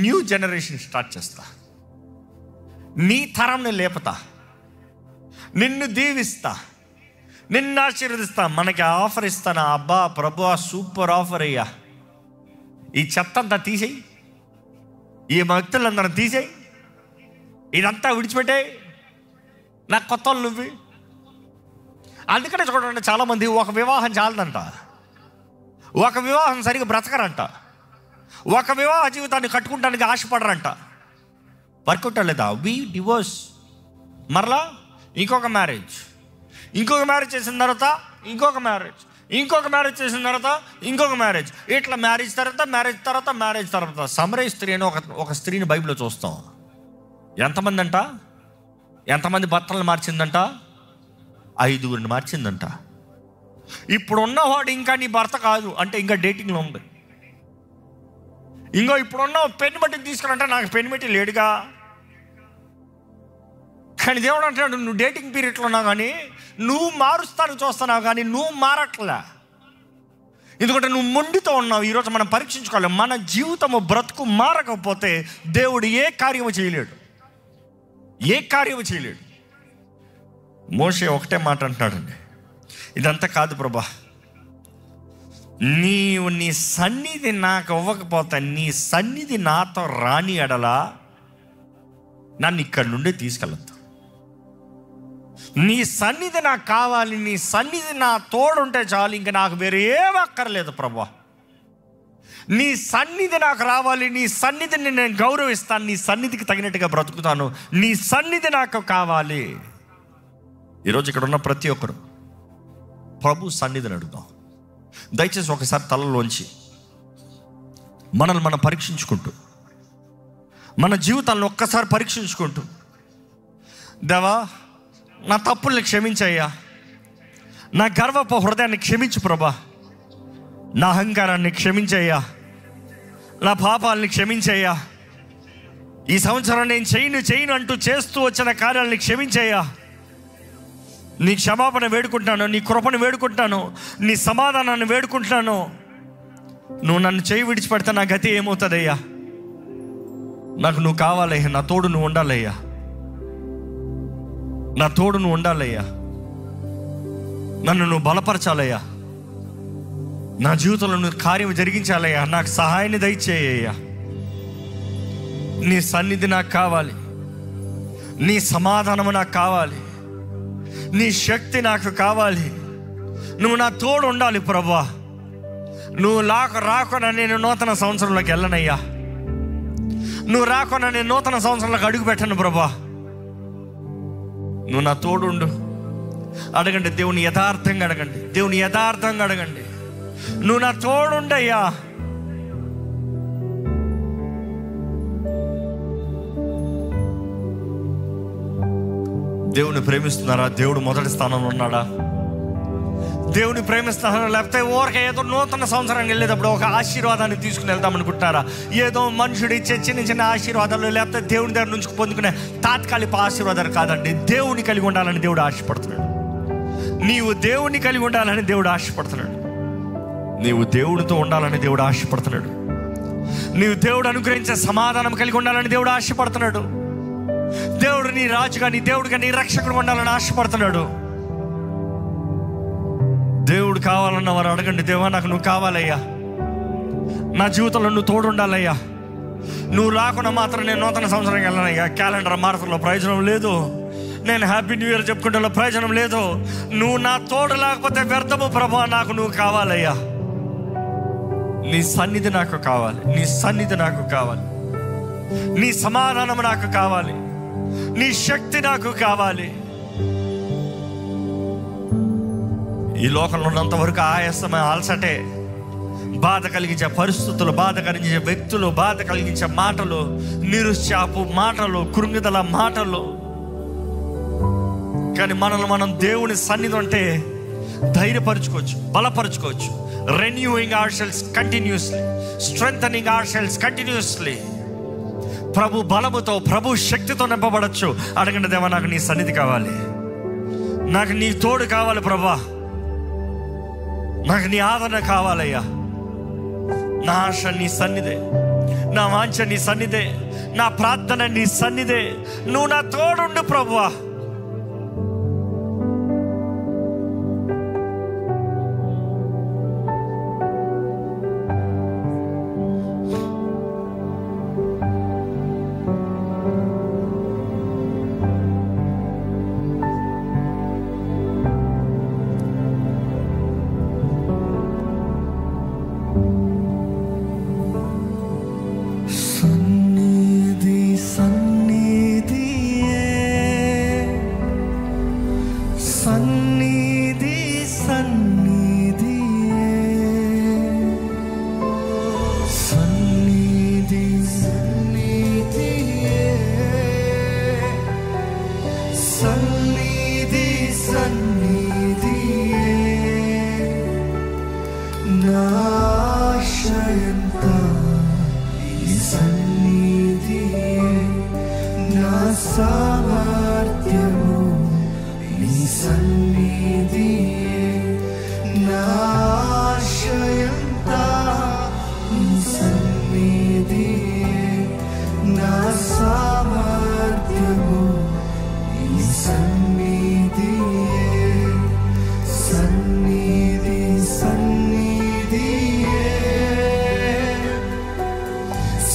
న్యూ జనరేషన్ స్టార్ట్ చేస్తా, నీ తరంని లేపుతా, నిన్ను దీవిస్తా, నిన్ను ఆశీర్వదిస్తా. మనకి ఆఫర్ ఇస్తాను. అబ్బా ప్రభు సూపర్ ఆఫర్ అయ్యా, ఈ చెత్త అంతా తీసేయి, ఈ భక్తులందరూ తీసేయి, ఇదంతా విడిచిపెట్టాయి, నాకు కొత్త వాళ్ళు నువ్వు. అందుకనే చూడండి, చాలామంది ఒక వివాహం చాలదంట, ఒక వివాహం సరిగ్గా బ్రతకరంట, ఒక వివాహ జీవితాన్ని కట్టుకుంటానికి ఆశపడరంట. వర్కౌట్ లేదా? డివోర్స్, మరలా ఇంకొక మ్యారేజ్, ఇంకొక మ్యారేజ్ చేసిన తర్వాత ఇంకొక మ్యారేజ్, ఇంకొక మ్యారేజ్ చేసిన తర్వాత ఇంకొక మ్యారేజ్, ఇట్లా మ్యారేజ్ తర్వాత సమరయ స్త్రీ అని ఒక స్త్రీని బైబిల్లో చూస్తాం. ఎంతమంది అంట? ఎంతమంది భర్తలను మార్చిందంట? 5గురిని మార్చిందంట. ఇప్పుడున్నవాడు ఇంకా నీ భర్త కాదు అంటే ఇంకా డేటింగ్లో ఉంది. ఇంకో ఇప్పుడున్న పెన్నిబట్టి తీసుకురంటే నాకు పెన్నిబట్టి లేడుగా. కానీ దేవుడు అంటున్నాడు, నువ్వు డేటింగ్ పీరియడ్లో ఉన్నావు కానీ నువ్వు మారుస్తాను చూస్తున్నావు కానీ నువ్వు మారట్లే. ఎందుకంటే నువ్వు మొండితో ఉన్నావు. ఈరోజు మనం పరీక్షించుకోవాలి. మన జీవితము బ్రతుకు మారకపోతే దేవుడు ఏ కార్యము చేయలేడు, ఏ కార్యము చేయలేడు. మోషే ఒకటే మాట అంటున్నాడండి, ఇదంతా కాదు ప్రభా, నీవు నీ సన్నిధి నాకు ఇవ్వకపోతే, నీ సన్నిధి నాతో రాని ఎడలా నన్ను ఇక్కడి నుండి తీసుకెళ్ళొద్దు. నీ సన్నిధి నాకు కావాలి, నీ సన్నిధి నా తోడుంటే చాలు, ఇంక నాకు వేరే ఏం అక్కర్లేదు ప్రభా. నీ సన్నిధి నాకు రావాలి, నీ సన్నిధిని నేను గౌరవిస్తాను, నీ సన్నిధికి తగినట్టుగా బ్రతుకుతాను, నీ సన్నిధి నాకు కావాలి. ఈరోజు ఇక్కడ ఉన్న ప్రతి ఒక్కరు ప్రభు సన్నిధిని అడుగుదాం. దయచేసి ఒకసారి తలలోంచి మనల్ని మనం పరీక్షించుకుంటూ, మన జీవితాలను ఒక్కసారి పరీక్షించుకుంటూ, దేవా నా తప్పుల్ని క్షమించయ్యా, నా గర్వపు హృదయాన్ని క్షమించు ప్రభా, నా అహంకారాన్ని క్షమించయ్యా, నా పాపాలని క్షమించయ్యా, ఈ సంవత్సరం నేను చేయను అంటూ చేస్తూ వచ్చిన కార్యాలని క్షమించయ్యా. నీ క్షమాపణ వేడుకుంటున్నాను, నీ కృపను వేడుకుంటున్నాను, నీ సమాధానాన్ని వేడుకుంటున్నాను. నువ్వు నన్ను చేయి విడిచిపెడితే నా గతి ఏమవుతుందయ్యా? నాకు నువ్వు కావాలయ్యా, నా తోడు నువ్వు ఉండాలయ్యా, నా తోడు నువ్వు ఉండాలయ్యా, నన్ను నువ్వు బలపరచాలయ్యా, నా జీవితంలో నువ్వు కార్యం జరిగించాలయ్యా, నాకు సహాయాన్ని దయచేయ్యా. నీ సన్నిధి నాకు కావాలి, నీ సమాధానము నాకు కావాలి, నీ శక్తి నాకు కావాలి, నువ్వు నా తోడు ఉండాలి ప్రభా. నువ్వు రాకుండా నేను నూతన సంవత్సరంలోకి వెళ్ళనయ్యా, నువ్వు రాకుండా నేను నూతన సంవత్సరంలోకి అడుగు పెట్టను ప్రభా. నువ్వు నా తోడు ఉండు. అడగండి దేవుని యథార్థంగా అడగండి, దేవుని యథార్థంగా అడగండి, నువ్వు నా తోడుండయ్యా. దేవుని ప్రేమిస్తున్నారా? దేవుడు మొదటి స్థానంలో ఉన్నాడా? దేవుని ప్రేమిస్తున్నారా? లేకపోతే ఊరికే ఏదో నూతన సంవత్సరానికి వెళ్ళేటప్పుడు ఒక ఆశీర్వాదాన్ని తీసుకుని వెళ్దాం అనుకుంటున్నారా? ఏదో మనుషుడు ఇచ్చే చిన్న చిన్న ఆశీర్వాదాలు, లేకపోతే దేవుని దగ్గర నుంచి పొందుకునే తాత్కాలిక ఆశీర్వాదాలు కాదండి. దేవుని కలిగి ఉండాలని దేవుడు ఆశపడుతున్నాడు. నీవు దేవుని కలిగి ఉండాలని దేవుడు ఆశపడుతున్నాడు. నీవు దేవుడితో ఉండాలని దేవుడు ఆశపడుతున్నాడు. నీవు దేవుడు అనుగ్రహించే సమాధానం కలిగి ఉండాలని దేవుడు ఆశపడుతున్నాడు. దేవుడు నీ రాజుగా, నీ దేవుడిగా, నీ రక్షకుడు ఉండాలని ఆశపడుతున్నాడు. దేవుడు కావాలన్న వారు అడగండి, దేవా నాకు నువ్వు కావాలయ్యా, నా జీవితంలో నువ్వు తోడు ఉండాలయ్యా. నువ్వు రాకుండా మాత్రం నేను నూతన సంవత్సరానికి వెళ్ళనయ్యా. క్యాలెండర్ మార్చడంలో ప్రయోజనం లేదు, నేను హ్యాపీ న్యూ ఇయర్ చెప్పుకుంటే ప్రయోజనం లేదు. నువ్వు నా తోడు లేకపోతే వ్యర్థము ప్రభా. నాకు నువ్వు కావాలయ్యా, నీ సన్నిధి నాకు కావాలి, నీ సన్నిధి నాకు కావాలి, నీ సమాధానం నాకు కావాలి, నీ శక్తి నాకు కావాలి. ఈ లోకంలో ఉన్నంత వరకు ఆయాసమైన అలసటే, బాధ కలిగించే పరిస్థితులు, బాధ కలిగించే వ్యక్తులు, బాధ కలిగించే మాటలు, నిరుత్సాహపు మాటలు, కృంగిదల మాటలు. కానీ మనల్ని మనం దేవుని సన్నిధి అంటే ధైర్యపరచుకోవచ్చు, బలపరచుకోవచ్చు. Renewing our selves continuously, strengthening our selves continuously. ప్రభు బలముతో, ప్రభు శక్తితో నింపబడచ్చు. అడగండి, దేవా నాకు నీ సన్నిధి కావాలి, నాకు నీ తోడు కావాలి ప్రభా, నాకు నీ ఆదరణ కావాలయ్యా. నా ఆశ నీ సన్నిధే, నా వాంఛ నీ సన్నిధే, నా ప్రార్థన నీ సన్నిధే. నువ్వు నా తోడుండు ప్రభువా. సన్నిధి సన్నిధియే నా ఆశయంతా నీ సన్నిధియే, నా సామర్థ్యము నీ సన్నిధియే, నా ఆశయంతా నీ సన్నిధియే, నా సామర్థ్యము నీ సన్నిధియే. సన్నిధి సన్నిధియే,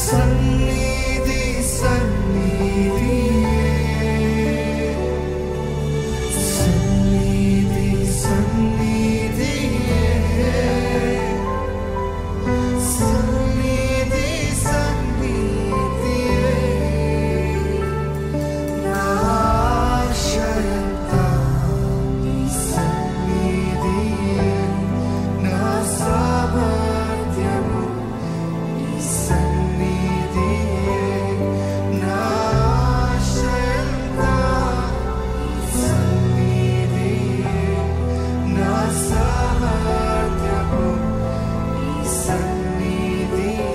సన్నిధి సన్నిధియే, సన్నిధి సన్నిధియే, సన్నిధి సన్నిధియే. నా ఆశయంతా నీ సన్నిధియే, నా సామర్థ్యము నీ సన్నిధియే, నా ఆశయంతా నీ సన్నిధియే, నా సామర్థ్యము నీ సన్నిధియే.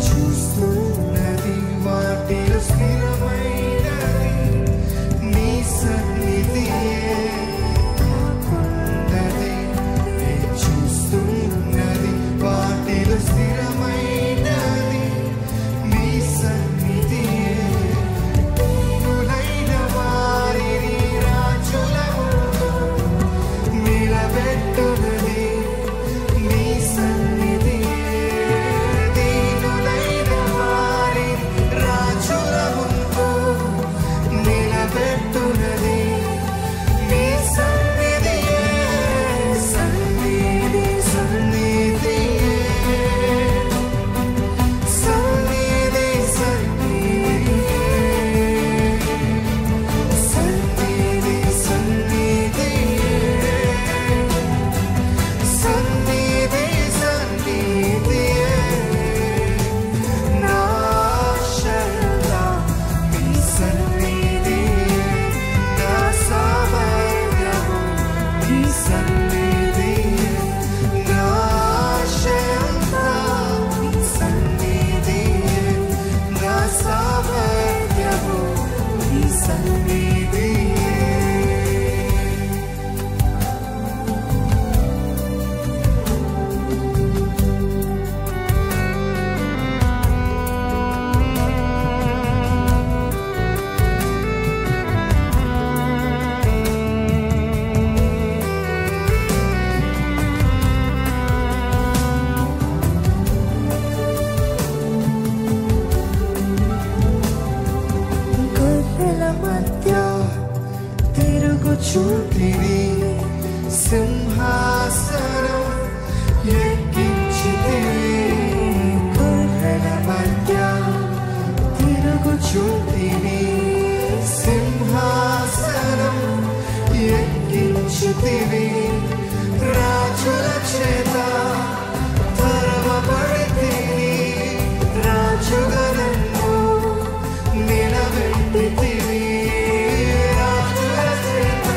చూస్తున్నది వాటిలో స్థిరమైనది నీ సన్నిధియే, నాకున్నది చూస్తున్నది వాటిలో స్థిరమైనది నీ సన్నిధియే. దీనులైన వారిని రాజులము నిలబెట్టునది నీ సన్నిధియే, దీనులైన వారిని రాజుల ముందు నిలబెట్టునది నీ సన్నిధియే. సన్నిధి సన్నిధియే, సన్నిధి సన్నిధియే, సన్నిధి సన్నిధియే, సన్నిధి సన్నిధియే. నా ఆశయంతా నీ సన్నిధియే, నా సామర్థ్యము నీ సన్నిధియే, నా ఆశయంతా నీ సన్నిధియే, నా సామర్థ్యము నీ సన్నిధియే. గొర్రెల మధ్య తిరుగుచుంటివి, సింహాసనం ఎక్కించితివి. గొర్రెల మధ్య తిరుగుచుంటివి, సింహాసనం ఎక్కించితివి. రాజుల చేత తరమబడితివి, రాజుగా నన్ను నిలబెట్టితివి. రాజుల చేత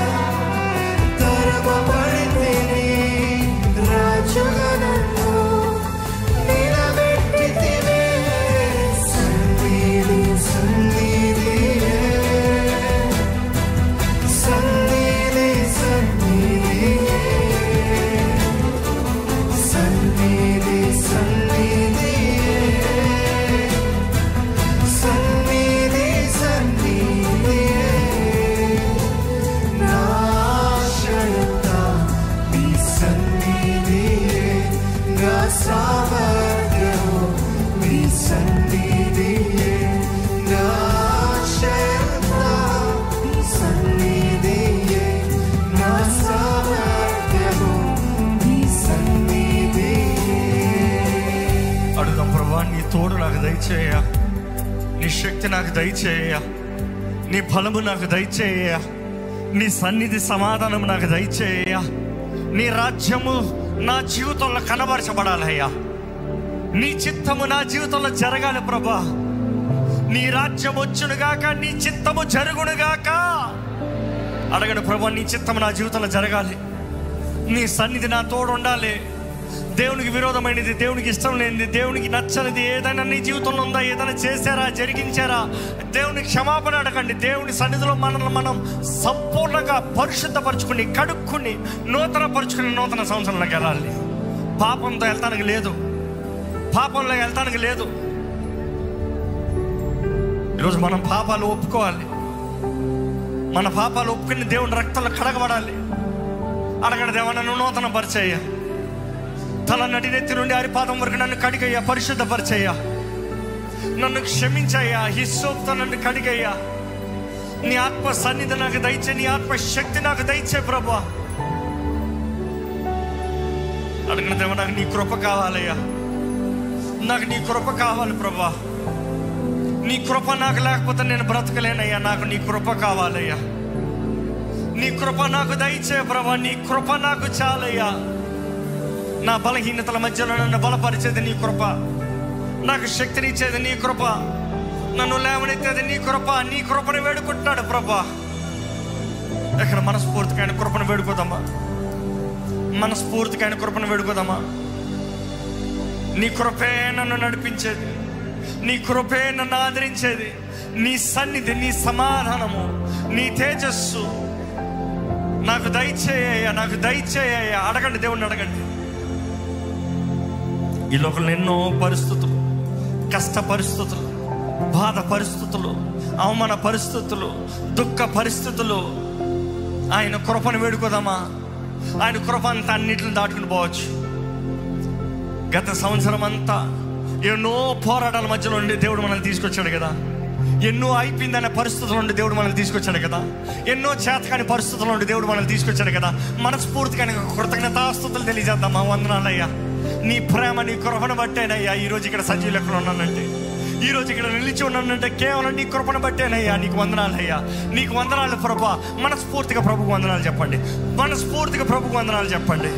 తరమబడితివి, రాజుగా నన్ను నిలబెట్టితివి. సన్నిధి సన్నిధియే, సన్నిధి సన్నిధియే, సన్నిధి సన్నిధియే, సన్నిధి సన్నిధియే. నా ఆశయంతా నీ సన్నిధియే, నా సామర్థ్యము నీ సన్నిధియే, నా ఆశయంతా నీ సన్నిధియే, నా సామర్థ్యము నీ సన్నిధియే. అడుగుదాం, ప్రభా నీ తోడు నాకు దయచేయ, నీ శక్తి నాకు దయచేయ, నీ బలము నాకు దయచేయ, నీ సన్నిధి సమాధానం నాకు దయచేయ. నీ రాజ్యము నా జీవితంలో కనబరచబడాలయ్యా. నీ చిత్తము నా జీవితంలో జరగాలి ప్రభా. నీ రాజ్యం వచ్చునుగాక, నీ చిత్తము జరుగునుగాక. అడగడు ప్రభా, నీ చిత్తము నా జీవితంలో జరగాలి. నీ సన్నిధి నా తోడు ఉండాలి. దేవునికి విరోధమైనది, దేవునికి ఇష్టం లేనిది, దేవునికి నచ్చనిది ఏదైనా నీ జీవితంలో ఉందా? ఏదైనా చేశారా, జరిగించారా? దేవునికి క్షమాపణ అడగండి. దేవుని సన్నిధిలో మనల్ని మనం సంపూర్ణంగా పరిశుద్ధపరచుకుని, కడుక్కుని, నూతన పరుచుకుని నూతన సంవత్సరంలోకి వెళ్ళాలి. పాపంతో వెళ్తానికి లేదు, పాపంలోకి వెళ్తానికి లేదు. ఈరోజు మనం పాపాలు ఒప్పుకోవాలి. మన పాపాలు ఒప్పుకుని దేవుని రక్తంలో కడగబడాలి. అడగండి, దేవా నన్ను నూతన పరిచయ్యా, తల నడినెత్తి నుండి అరిపాదం వరకు నన్ను కడిగయ్యా, పరిశుద్ధపరిచయ్యా, నన్ను క్షమించయ్యా, హిస్సోపుతో నన్ను కడిగయ్యా. నీ ఆత్మ సన్నిధి నాకు దయచే, నీ ఆత్మ శక్తి నాకు దయచే ప్రభా. అడిగిన దేవా, నాకు నీ కృప కావాలయ్యా, నాకు నీ కృప కావాలి ప్రభా. నీ కృప నాకు లేకపోతే నేను బ్రతకలేనయ్యా. నాకు నీ కృప కావాలయ్యా. నీ కృప నాకు దయచే ప్రభా. నీ కృప నాకు చాలయ్యా. నా బలహీనతల మధ్యలో నన్ను బలపరిచేది నీ కృప, నాకు శక్తినిచ్చేది నీ కృప, నన్ను లేవనెత్తేది నీ కృప. నీ కృపను వేడుకుంటున్నాడు ప్రభా. ఇక్కడ మనస్ఫూర్తిగా ఆయన కృపను వేడుకోదామా? మనస్ఫూర్తిగా ఆయన కృపను వేడుకోదామా? నీ కృపే నన్ను నడిపించేది, నీ కృపే నన్ను ఆదరించేది, నీ సన్నిధి, నీ సమాధానము, నీ తేజస్సు నాకు దయచేయ, నాకు దయచేయ. అడగండి, దేవుణ్ణి అడగండి. ఈ లోకంలో ఎన్నో పరిస్థితులు, కష్ట పరిస్థితులు, బాధ పరిస్థితులు, అవమాన పరిస్థితులు, దుఃఖ పరిస్థితులు. ఆయన కృపను వేడుకోదామా? ఆయన కృప అంతా అన్నిటిని దాటుకుని పోవచ్చు. గత సంవత్సరం అంతా ఎన్నో పోరాటాల మధ్యలో ఉండి దేవుడు మనల్ని తీసుకొచ్చాడు కదా. ఎన్నో అయిపోయిందనే పరిస్థితుల నుండి దేవుడు మనల్ని తీసుకొచ్చాడు కదా. ఎన్నో చేతకాని పరిస్థితుల నుండి దేవుడు మనల్ని తీసుకొచ్చాడు కదా. మనస్ఫూర్తిగా కృతజ్ఞతాస్తుతులు తెలియజేద్దామా? వందనాలయ్యా, నీ ప్రేమ, నీ కృపను బట్టేనయ్యా ఈరోజు ఇక్కడ సజీవులు ఎక్కడ ఉన్నానంటే, ఈరోజు ఇక్కడ నిలిచి ఉన్నానంటే కేవలం నీ కృపను బట్టేనయ్యా. నీకు వందనాలయ్యా, నీకు వందనాలు ప్రభా. మనస్ఫూర్తిగా ప్రభుకు వందనాలు చెప్పండి. మనస్ఫూర్తిగా ప్రభుకు వందనాలు చెప్పండి.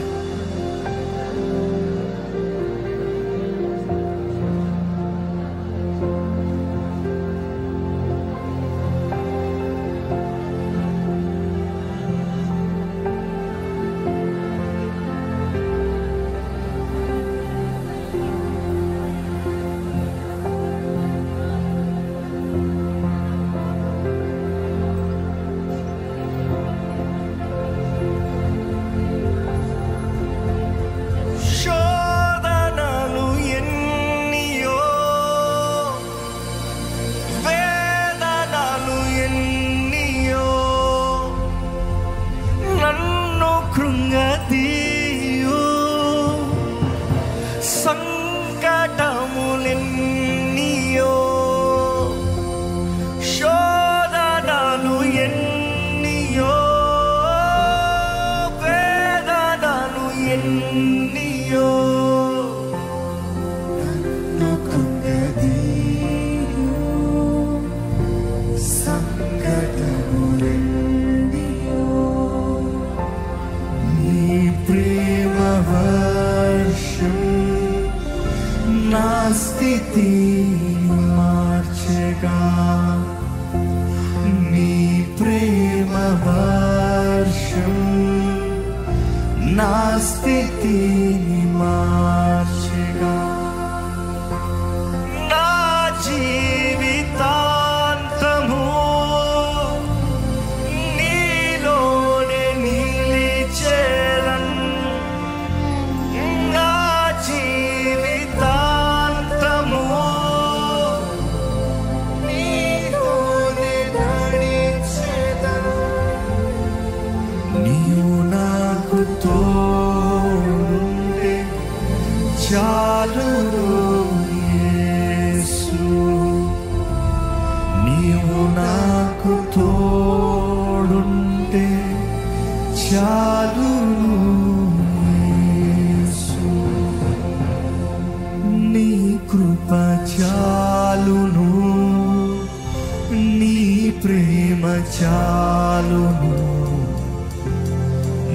ప్రేమ చాలును,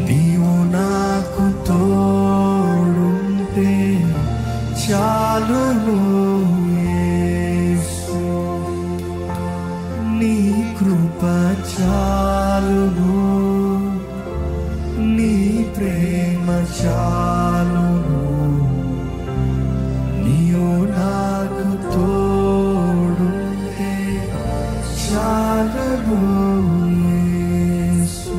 నీవు నాకు తోడుంటే చాలును యేసు, నీ కృప చాలును, నీ ప్రేమ చాలును, నీవు నాకు తోడుంటే చాలును యేసు.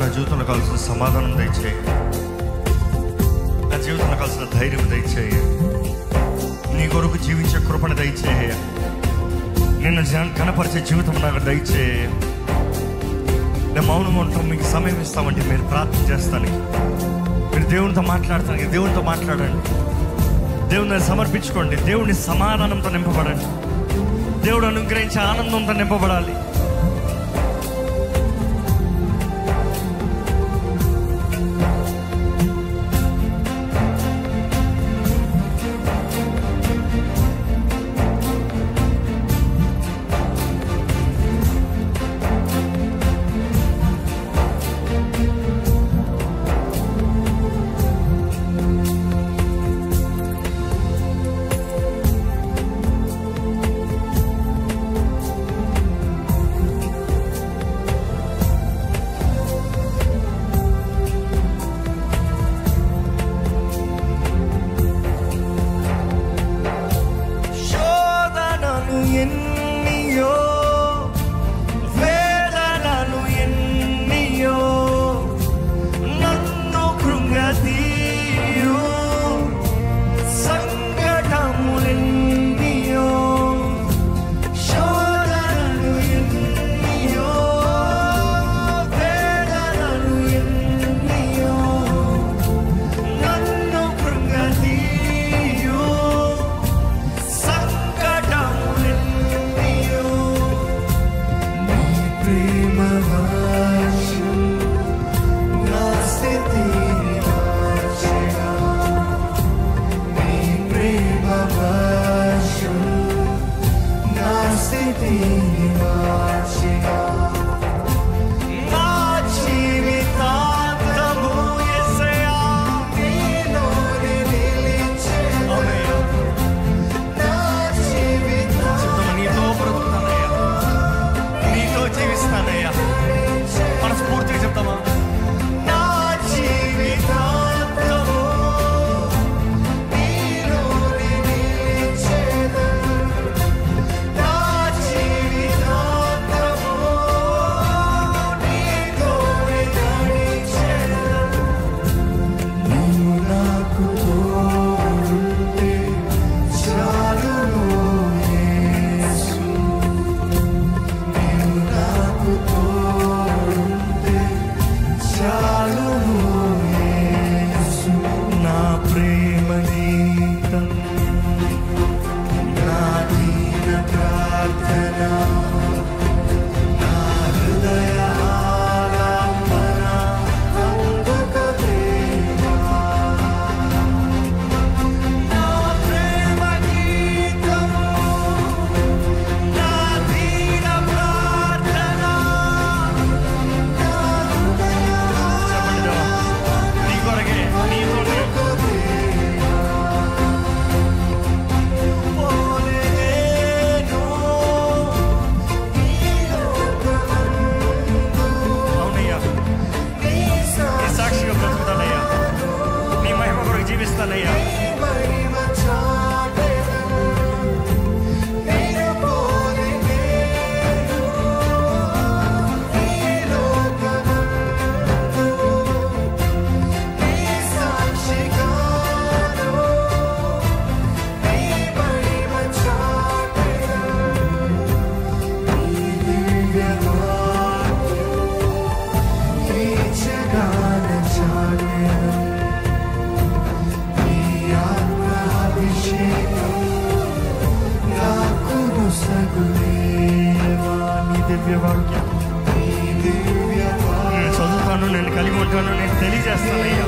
నా జీవితంలో కావాల్సిన సమాధానం దయచేయి, నా జీవితంలో కావాల్సిన ధైర్యం దయచేయి, నీ కొరకు జీవించే కృపణ దయచేయ, నిన్ను కనపరిచే జీవితం నాకు దయచేయ. నేను మౌనం ఉంటాం, మీకు సమయం ఇస్తామంటే మీరు ప్రార్థన చేస్తాను, మీరు దేవునితో మాట్లాడతాను, దేవునితో మాట్లాడండి, దేవుని సమర్పించుకోండి, దేవుని సమాధానంతో నింపబడండి, దేవుడు అనుగ్రహించే ఆనందంతో నింపబడాలి. దివ్య వాక్యం నేను చదువుతాను, నేను కలిగి ఉంటాను, నేను తెలియజేస్తానయ్యా.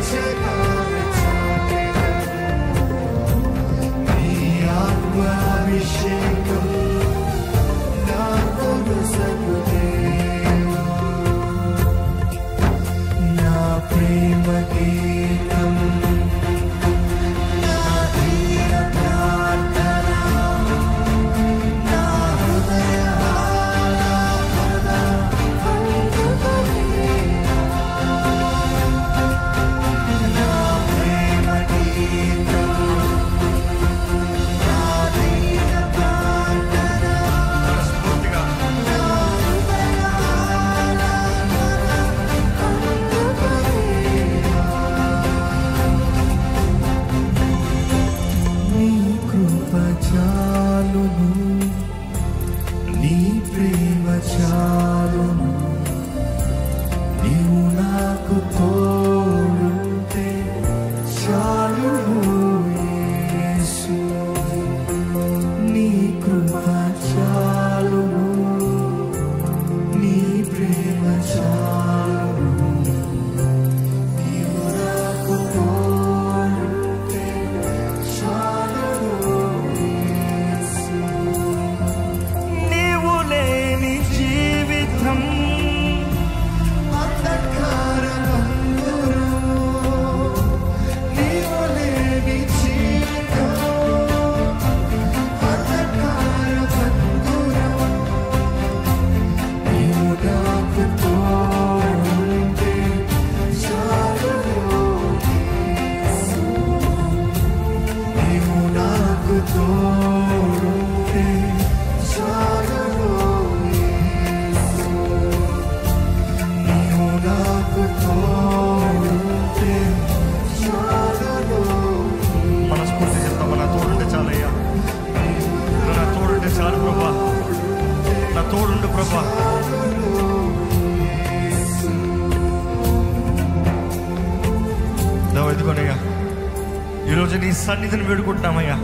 ఈరోజు నీ సన్నిధిని వేడుకుంటున్నామయ్యా.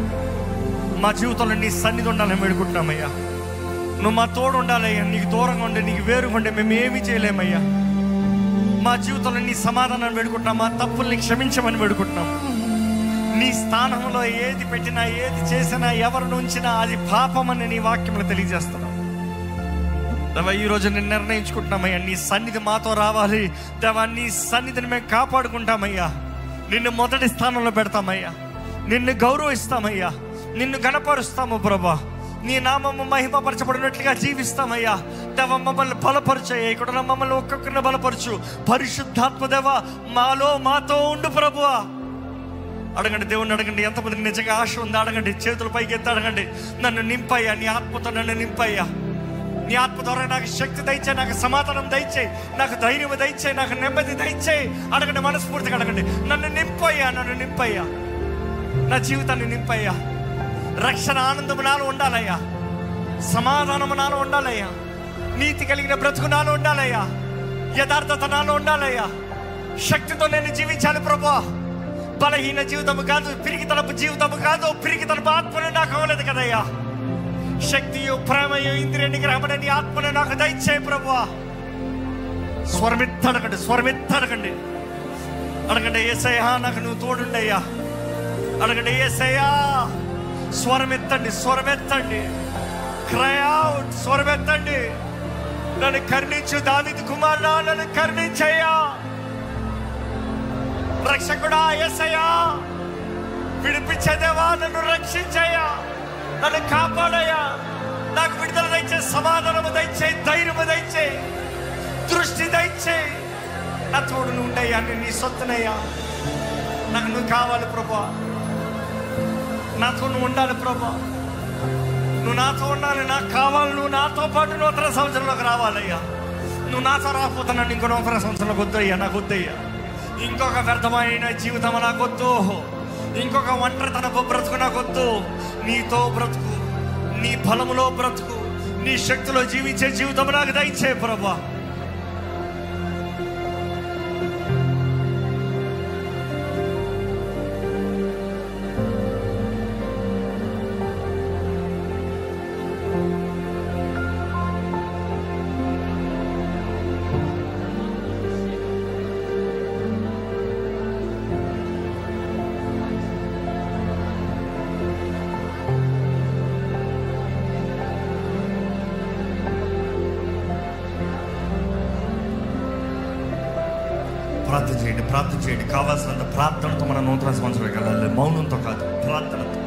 మా జీవితంలో నీ సన్నిధి ఉండాలని వేడుకుంటున్నామయ్యా. నువ్వు మా తోడు ఉండాలయ్యా. నీకు దూరంగా ఉండే, నీకు వేరుగా ఉండే మేము ఏమీ చేయలేమయ్యా. మా జీవితంలో నీ సమాధానాన్ని వేడుకుంటున్నాం. మా తప్పుల్ని క్షమించమని వేడుకుంటున్నాం. నీ స్థానంలో ఏది పెట్టినా, ఏది చేసినా, ఎవరిని ఉంచినా అది పాపమని నీ వాక్యంలో తెలియజేస్తున్నాం. దేవా, ఈరోజు నేను నిర్ణయించుకుంటున్నామయ్యా, నీ సన్నిధి మాతో రావాలి. దేవా, నీ సన్నిధిని మేము కాపాడుకుంటామయ్యా. నిన్ను మొదటి స్థానంలో పెడతామయ్యా. నిన్ను గౌరవిస్తామయ్యా. నిన్ను గణపరుస్తాము ప్రభా. నీ నామము మహిమపరచబడినట్లుగా జీవిస్తామయ్యా. దేవా, మమ్మల్ని బలపరచయ్యా. ఇక్కడ మమ్మల్ని ఒక్కొక్కరిని బలపరచు. పరిశుద్ధాత్మ దేవా, మాతో ఉండు ప్రభువా. అడగండి, దేవుణ్ణి అడగండి. ఎంతమందికి నిజంగా ఆశ ఉందో అడగండి. చేతుల పైకి ఎత్తి అడగండి. నన్ను నింపయ్యా, నీ ఆత్మతో నన్ను నింపయ్యా. నీ ఆత్మ ద్వారా నాకు శక్తి దయచేయి, నాకు సమాధానం దయచేయి, నాకు ధైర్యం దయచేయి, నాకు నెమ్మది దయచేయి. అడగండి, మనస్ఫూర్తిగా అడగండి. నన్ను నింపయ్యా, నన్ను నింపయ్యా, నా జీవితాన్ని నింపయ్యా. రక్షణ ఆనందము నాలో ఉండాలయ్యా. సమాధానము నాలో ఉండాలయ్యా. నీతి కలిగిన బ్రతుకు నాలో ఉండాలయ్యా. యథార్థత నాలో ఉండాలయ్యా. శక్తితో నేను జీవించాలి ప్రభా. బలహీన జీవితము కాదు, పిరికితనపు జీవితము కాదు. పిరికితనపు ఆత్మను నాకు అవ్వలేదు కదయ్యా. శక్తియు ప్రేమయు ఇంద్రియ నిగ్రహమని నీ ఆత్మను నాకు దయచేయి ప్రభువా. స్వరమెత్తడకండి, స్వరమెత్తడకండి. అడగండి, యేసయ్యా నాకు నువ్వు తోడుండయ్యా. అడగండి, యేసయ్యా. స్వరమెత్తండి, స్వరమెత్తండి. Cry out, స్వరమెత్తండి. నన్ను కరుణించు దావీదు కుమారుడా, నన్ను కరుణించయ్యా. రక్షకుడా యేసయ్యా, విడిపించేదేవా నన్ను రక్షించయ్యా. నన్ను కాపాడయ్యా. నాకు విడుదల దయచే, సమాధానము దయచే, ధైర్యము దయచే, దృష్టి దయచే. నా తోడు నువ్వు ఉండయ్యా. నేను నీ సొత్తునయ్యా. నాకు నువ్వు కావాలి ప్రభా. నాతో నువ్వు ఉండాలి ప్రభా. నువ్వు నాతో ఉండాలి, నాకు కావాలి. నువ్వు నాతో పాటు నూతన సంవత్సరంలోకి రావాలయ్యా. నువ్వు నాతో రాకపోతే నన్ను ఇంకో నూతన సంవత్సరంలోకి వద్దయ్యా. నాకు వద్దయ్యా. ఇంకొక వ్యర్థమైన జీవితం నాకొద్దు. ఇంకొక ఒంటరితనపు బ్రతుకు నాకొద్దు. నీతో బ్రతుకు, నీ బలములో బ్రతుకు, నీ శక్తిలో జీవించే జీవితం నాకు దయచే ప్రభా. ప్రార్థన చేయండి, ప్రార్థన చేయండి. కావాల్సినంత ప్రార్థనతో మన నూతన సంవత్సరానికి వెళ్ళాలి, మౌనంతో కాదు, ప్రార్థనతో.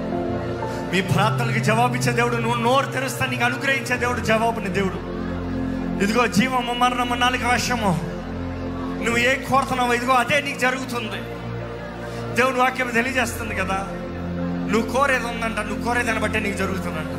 మీ ప్రార్థనకి జవాబిచ్చే దేవుడు, నువ్వు నోరు తెరుస్తా నీకు అనుగ్రహించే దేవుడు, జవాబుని దేవుడు. ఇదిగో జీవము మరణము నాలుక వశము, నువ్వు ఏ కోరుతున్నావో ఇదిగో అదే నీకు జరుగుతుంది. దేవుడు వాక్యం తెలియజేస్తుంది కదా, నువ్వు కోరేది ఉందంట, నువ్వు కోరేదాన్ని బట్టే నీకు జరుగుతుందంట.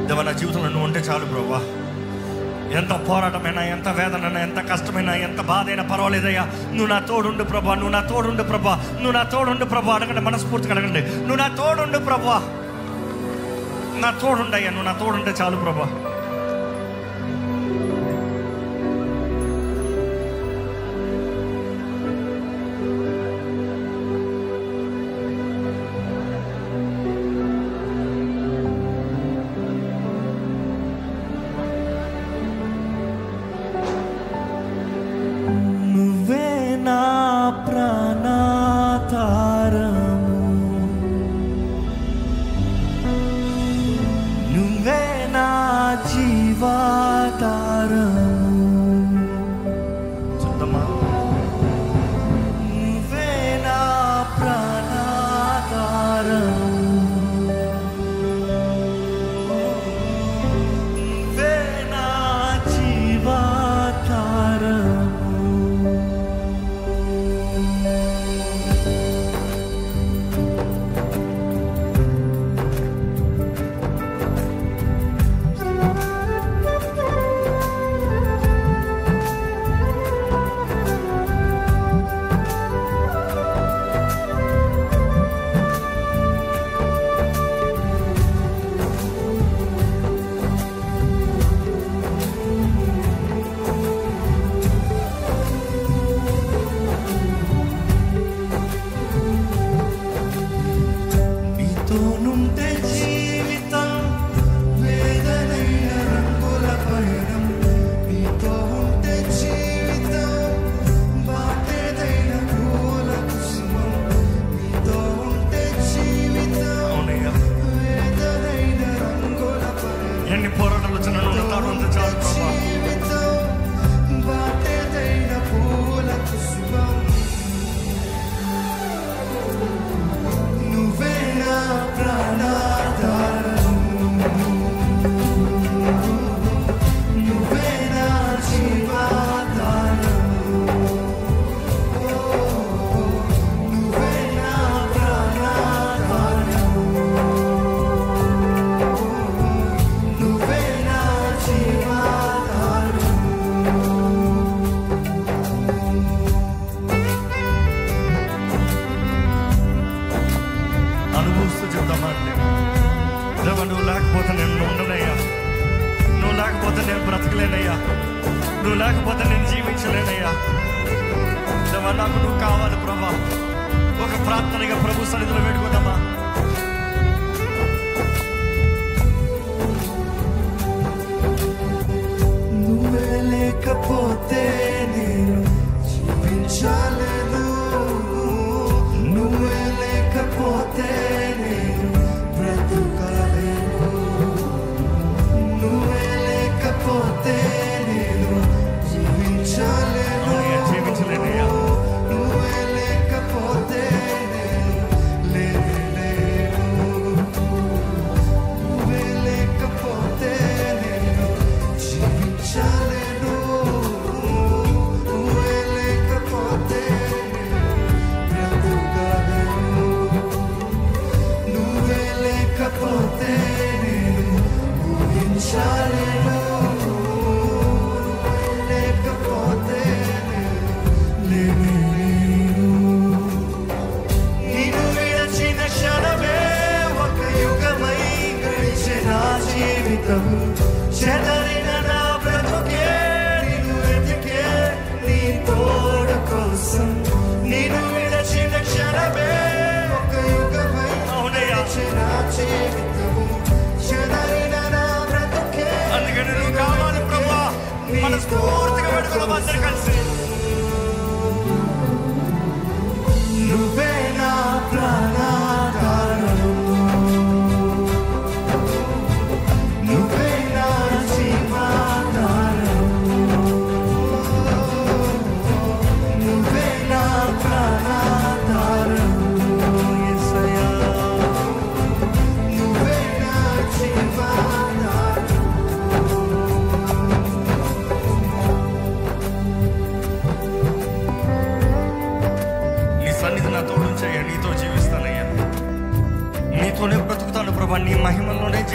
దేవా, నా జీవితంలో నువ్వు ఉంటే చాలు ప్రభా. ఎంత పోరాటమైనా, ఎంత వేదనైనా, ఎంత కష్టమైనా, ఎంత బాధ అయినా పర్వాలేదయ్యా, నువ్వు నా తోడుండు ప్రభా, నువ్వు నా తోడుండు ప్రభా, నువ్వు నా తోడుండు ప్రభా. అడగండి, మనస్ఫూర్తిగా అడగండి, నువ్వు నా తోడుండు ప్రభా, నా తోడుండయ్యా, నువ్వు నా తోడుంటే చాలు ప్రభా.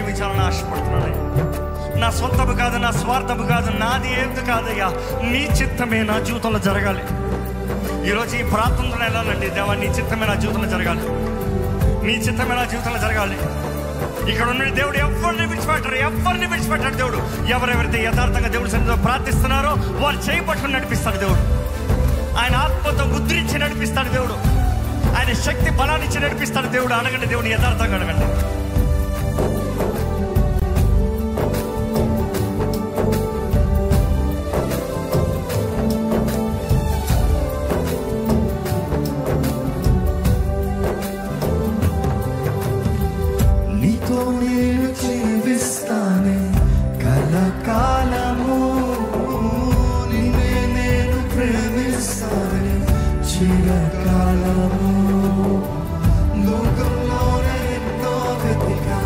జీవించాలని ఆశపడుతున్నాను. నా సొంతము కాదు, నా స్వార్థము కాదు, నాది ఏది కాదయ్యా, నీ చిత్తమే నా జీవితంలో జరగాలి. ఈరోజు ఈ ప్రార్థనలో వెళ్ళాలండి. దేవా, నీ చిత్తమే నా జీవితంలో జరగాలి, నీ చిత్తమే నా జీవితంలో జరగాలి. ఇక్కడ ఉన్న దేవుడు ఎవరిని విడిచిపెట్టాడు దేవుడు. ఎవరెవరైతే యథార్థంగా దేవుడి సన్నిధిలో ప్రార్థిస్తున్నారో వారు చేయబట్టుకుని నడిపిస్తాడు దేవుడు. ఆయన ఆత్మతో ముద్రించి నడిపిస్తాడు దేవుడు. ఆయన శక్తి బలాన్నిచ్చి నడిపిస్తాడు దేవుడు. అడగండి, దేవుని యథార్థంగా అడగండి. నీతో నేను జీవిస్తానే కలకాలము, నిన్నే నేను ప్రేమిస్తానే చిరకాలము. లోకంలోనే ఎన్నో వెతికా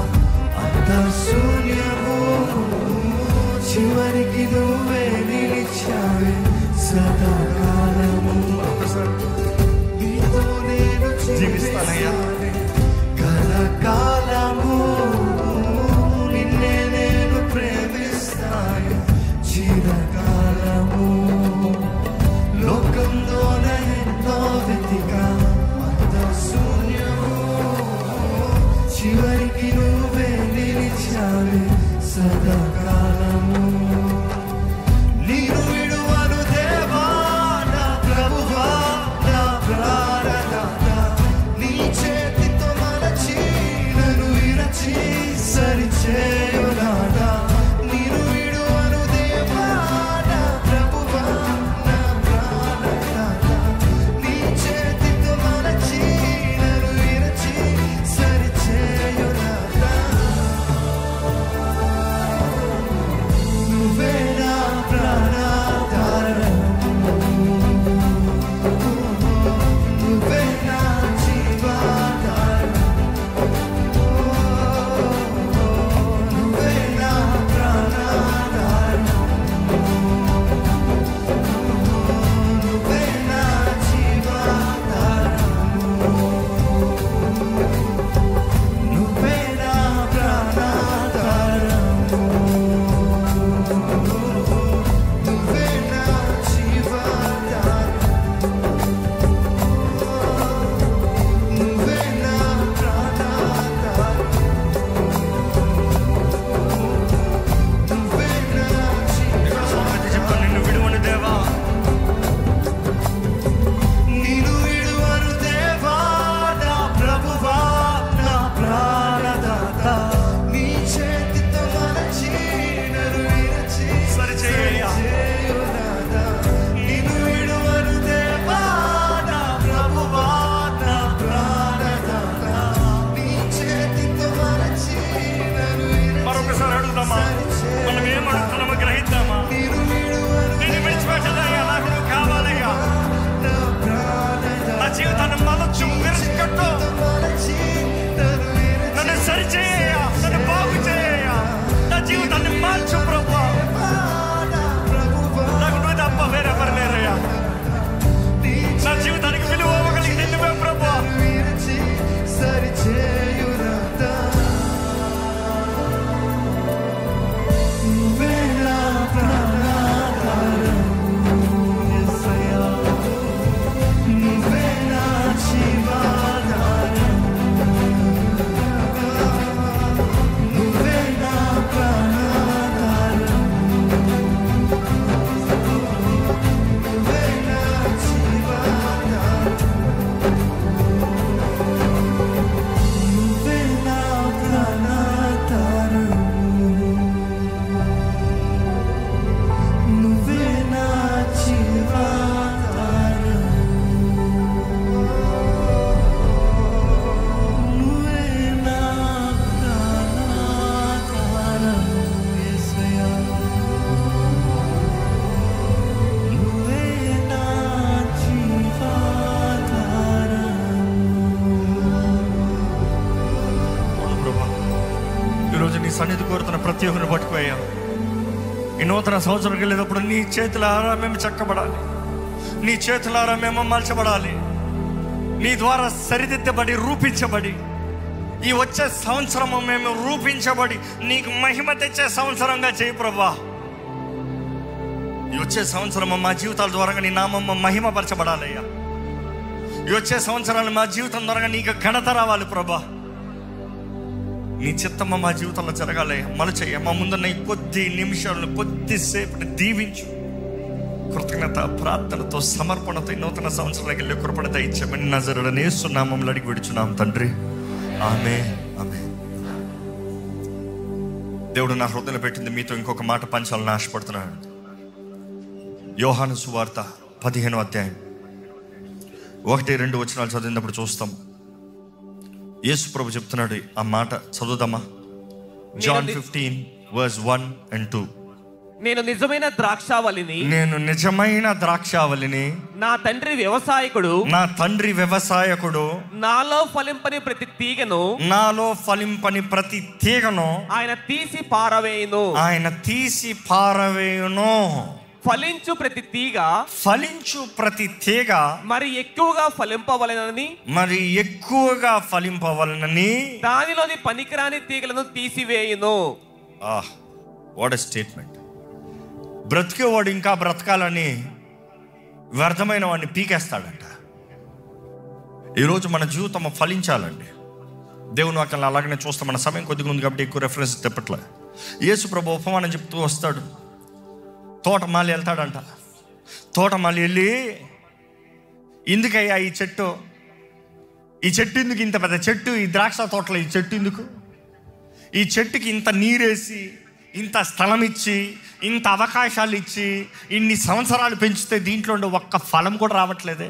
అంత శూన్యము, చివరికి నువ్వే నిలిచావే సదాకాలము. నీతో నేను జీవిస్తానయ్యా కలకాలము, నిన్నే నేను ప్రేమిస్తాను చిరకాలము. లోకంలోనే ఎన్నో వెతికా అంత శూన్యము, చివరికి నువ్వే నిలిచావే సదాకాలము. నీరు విడువను దేవా నా ప్రభువా నా ప్రాణదాత, నీ చేతితో మలచి నన్ను విరచి సరిచేయునాదా. నీరు విడువను దేవా నా ప్రభువా నా ప్రాణదాత, నీ చేతితో మలచి నన్ను విరచి సరిచేయునాదా. నువ్వే నా ప్రాణాధారము, నువ్వే నా జీవాధారము, నువ్వే నా ప్రాణాధారము, నువ్వే నా జీవాధారము, నువ్వే నా ప్రాణాధారము, నువ్వే నా జీవాధారము, నువ్వే నా ప్రాణాధారము, నువ్వే నా ఇక్కడ స్వామి చెప్తాను, నిన్ను విడువను దేవా, నిన్ను విడువను దేవా నా ప్రభువా నా ప్రాణదాత, నీ చేతితో మలచి నన్ను విరచి సరిచేయ్యా. సరిచేయునాదా. నిన్ను విడువను దేవా నా ప్రభువా నా ప్రాణదాత, నీ చేతితో మలచి నన్ను విరచి మరొకసారి అడుగుదామా? మనం ఏమడుగుతున్నామో గ్రహిద్దామా? నిన్ను విడువను నిన్ను విడిచిపెట్టదయ్యా, నాకు నువ్వు కావాలయ్యా. నా ప్రాణదాత, నా జీవితాన్ని మలచు, విరచికట్టు, మలచి నన్ను విరచి నన్ను సరిచేయ్యా, నన్ను బాగు చేయ్యా, నా జీవితాన్ని మార్చు ప్రభువా. నాకు నువ్వు తప్ప వేరెవరు లేరయ్యా. నా జీవితానికి విలువ ఇవ్వగలిగింది నువ్వే ప్రభువా. విరచి సరిచేయునాదా. నువ్వే నా ప్రాణాధారము యేసయ్యా, నువ్వే నా జీవాధారము, నువ్వే నా ప్రాణాధారము, నువ్వే నా జీవాధారము, నువ్వే నా ప్రాణాధారము, నువ్వే నా జీవాధారము, నువ్వే నా ప్రాణాధారము యేసయ్యా, నువ్వే నా జీవాధారము. అవును ప్రభా, ఈరోజు నీ సన్నిధి కోరుతున్న ప్రతి ఒక్కరిని పట్టుకోయ్యా. ఈ నూతన సంవత్సరానికి వెళ్ళేటప్పుడు నీ చేతులారా మేము చెక్కబడాలి, నీ చేతులారా మేము మలచబడాలి, నీ ద్వారా సరిదిద్దబడి రూపించబడి ఈ వచ్చే సంవత్సరము మేము రూపించబడి నీకు మహిమ తెచ్చే సంవత్సరంగా చేయి ప్రభా. ఈ వచ్చే సంవత్సరము మా జీవితాల ద్వారా నీ నామం మహిమపరచబడాలయ్యా. ఈ వచ్చే సంవత్సరాలు మా జీవితం ద్వారా నీకు ఘనత రావాలి ప్రభా. నీ చిత్తమ్మ మా జీవితంలో జరగాలయ్యా. మలచయ్యా. మా ముందున్న ఈ కొద్ది నిమిషాలను కొద్దిసేపు దీవించు. కృతజ్ఞత ప్రార్థనతో సమర్పణతో ఈ నూతన సంవత్సరానికి వెళ్ళి కృపణ దయచేయమని నజరుడనే యేసు నామములో అడిగి విడుచున్నాం తండ్రి. ఆమేన్. ఆమేన్. దేవుడు నా హృదయంలో పెట్టింది మీతో ఇంకొక మాట పంచాలని ఆశపడుతున్నాను. యోహాను సువార్త 15వ అధ్యాయం 1-2 వచనాలు చదివినప్పుడు చూస్తాం. యేసు ప్రభు చెప్తున్నాడు ఆ మాట, చదువుదామా? John 15:1-2. నేను నిజమైన ద్రాక్షావళిని, నేను నిజమైన ద్రాక్షావళిని, నా తండ్రి వ్యవసాయకుడు, నా తండ్రి వ్యవసాయకుడు, నాలో ఫలింపని ప్రతి తీగను, నాలో ఫలింపని ప్రతి తీగను ఆయన తీసి పారవేయును. ఆయన తీసి పారవేయును. ఫలించు ప్రతి తీగ, ఫలించు ప్రతి తీగ మరి ఎక్కువగా ఫలింపవలెనని, మరి ఎక్కువగా ఫలింపవలనని దానిలోని పనికిరాని తీగలను తీసివేయును. What a statement. బ్రతికేవాడు ఇంకా బ్రతకాలని వ్యర్థమైన వాడిని పీకేస్తాడంట. ఈరోజు మన జీవితం ఫలించాలండి. దేవుని వాక్యాలను అలాగనే చూస్తాం. మన సమయం కొద్దిగా ఉంది కాబట్టి ఎక్కువ రెఫరెన్స్ తెప్పట్లే. యేసు ప్రభు ఉపమానం చెప్తూ వస్తాడు. తోటమాలి వెళ్తాడంట. తోటమాలి వెళ్ళి, ఎందుకయ్యా ఈ చెట్టు ఎందుకు ఇంత పెద్ద చెట్టు, ఈ ద్రాక్ష తోటలో ఈ చెట్టు ఎందుకు, ఈ చెట్టుకి ఇంత నీరేసి, ఇంత స్థలం ఇచ్చి, ఇంత అవకాశాలు ఇచ్చి, ఇన్ని సంవత్సరాలు పెంచితే దీంట్లో ఒక్క ఫలం కూడా రావట్లేదే,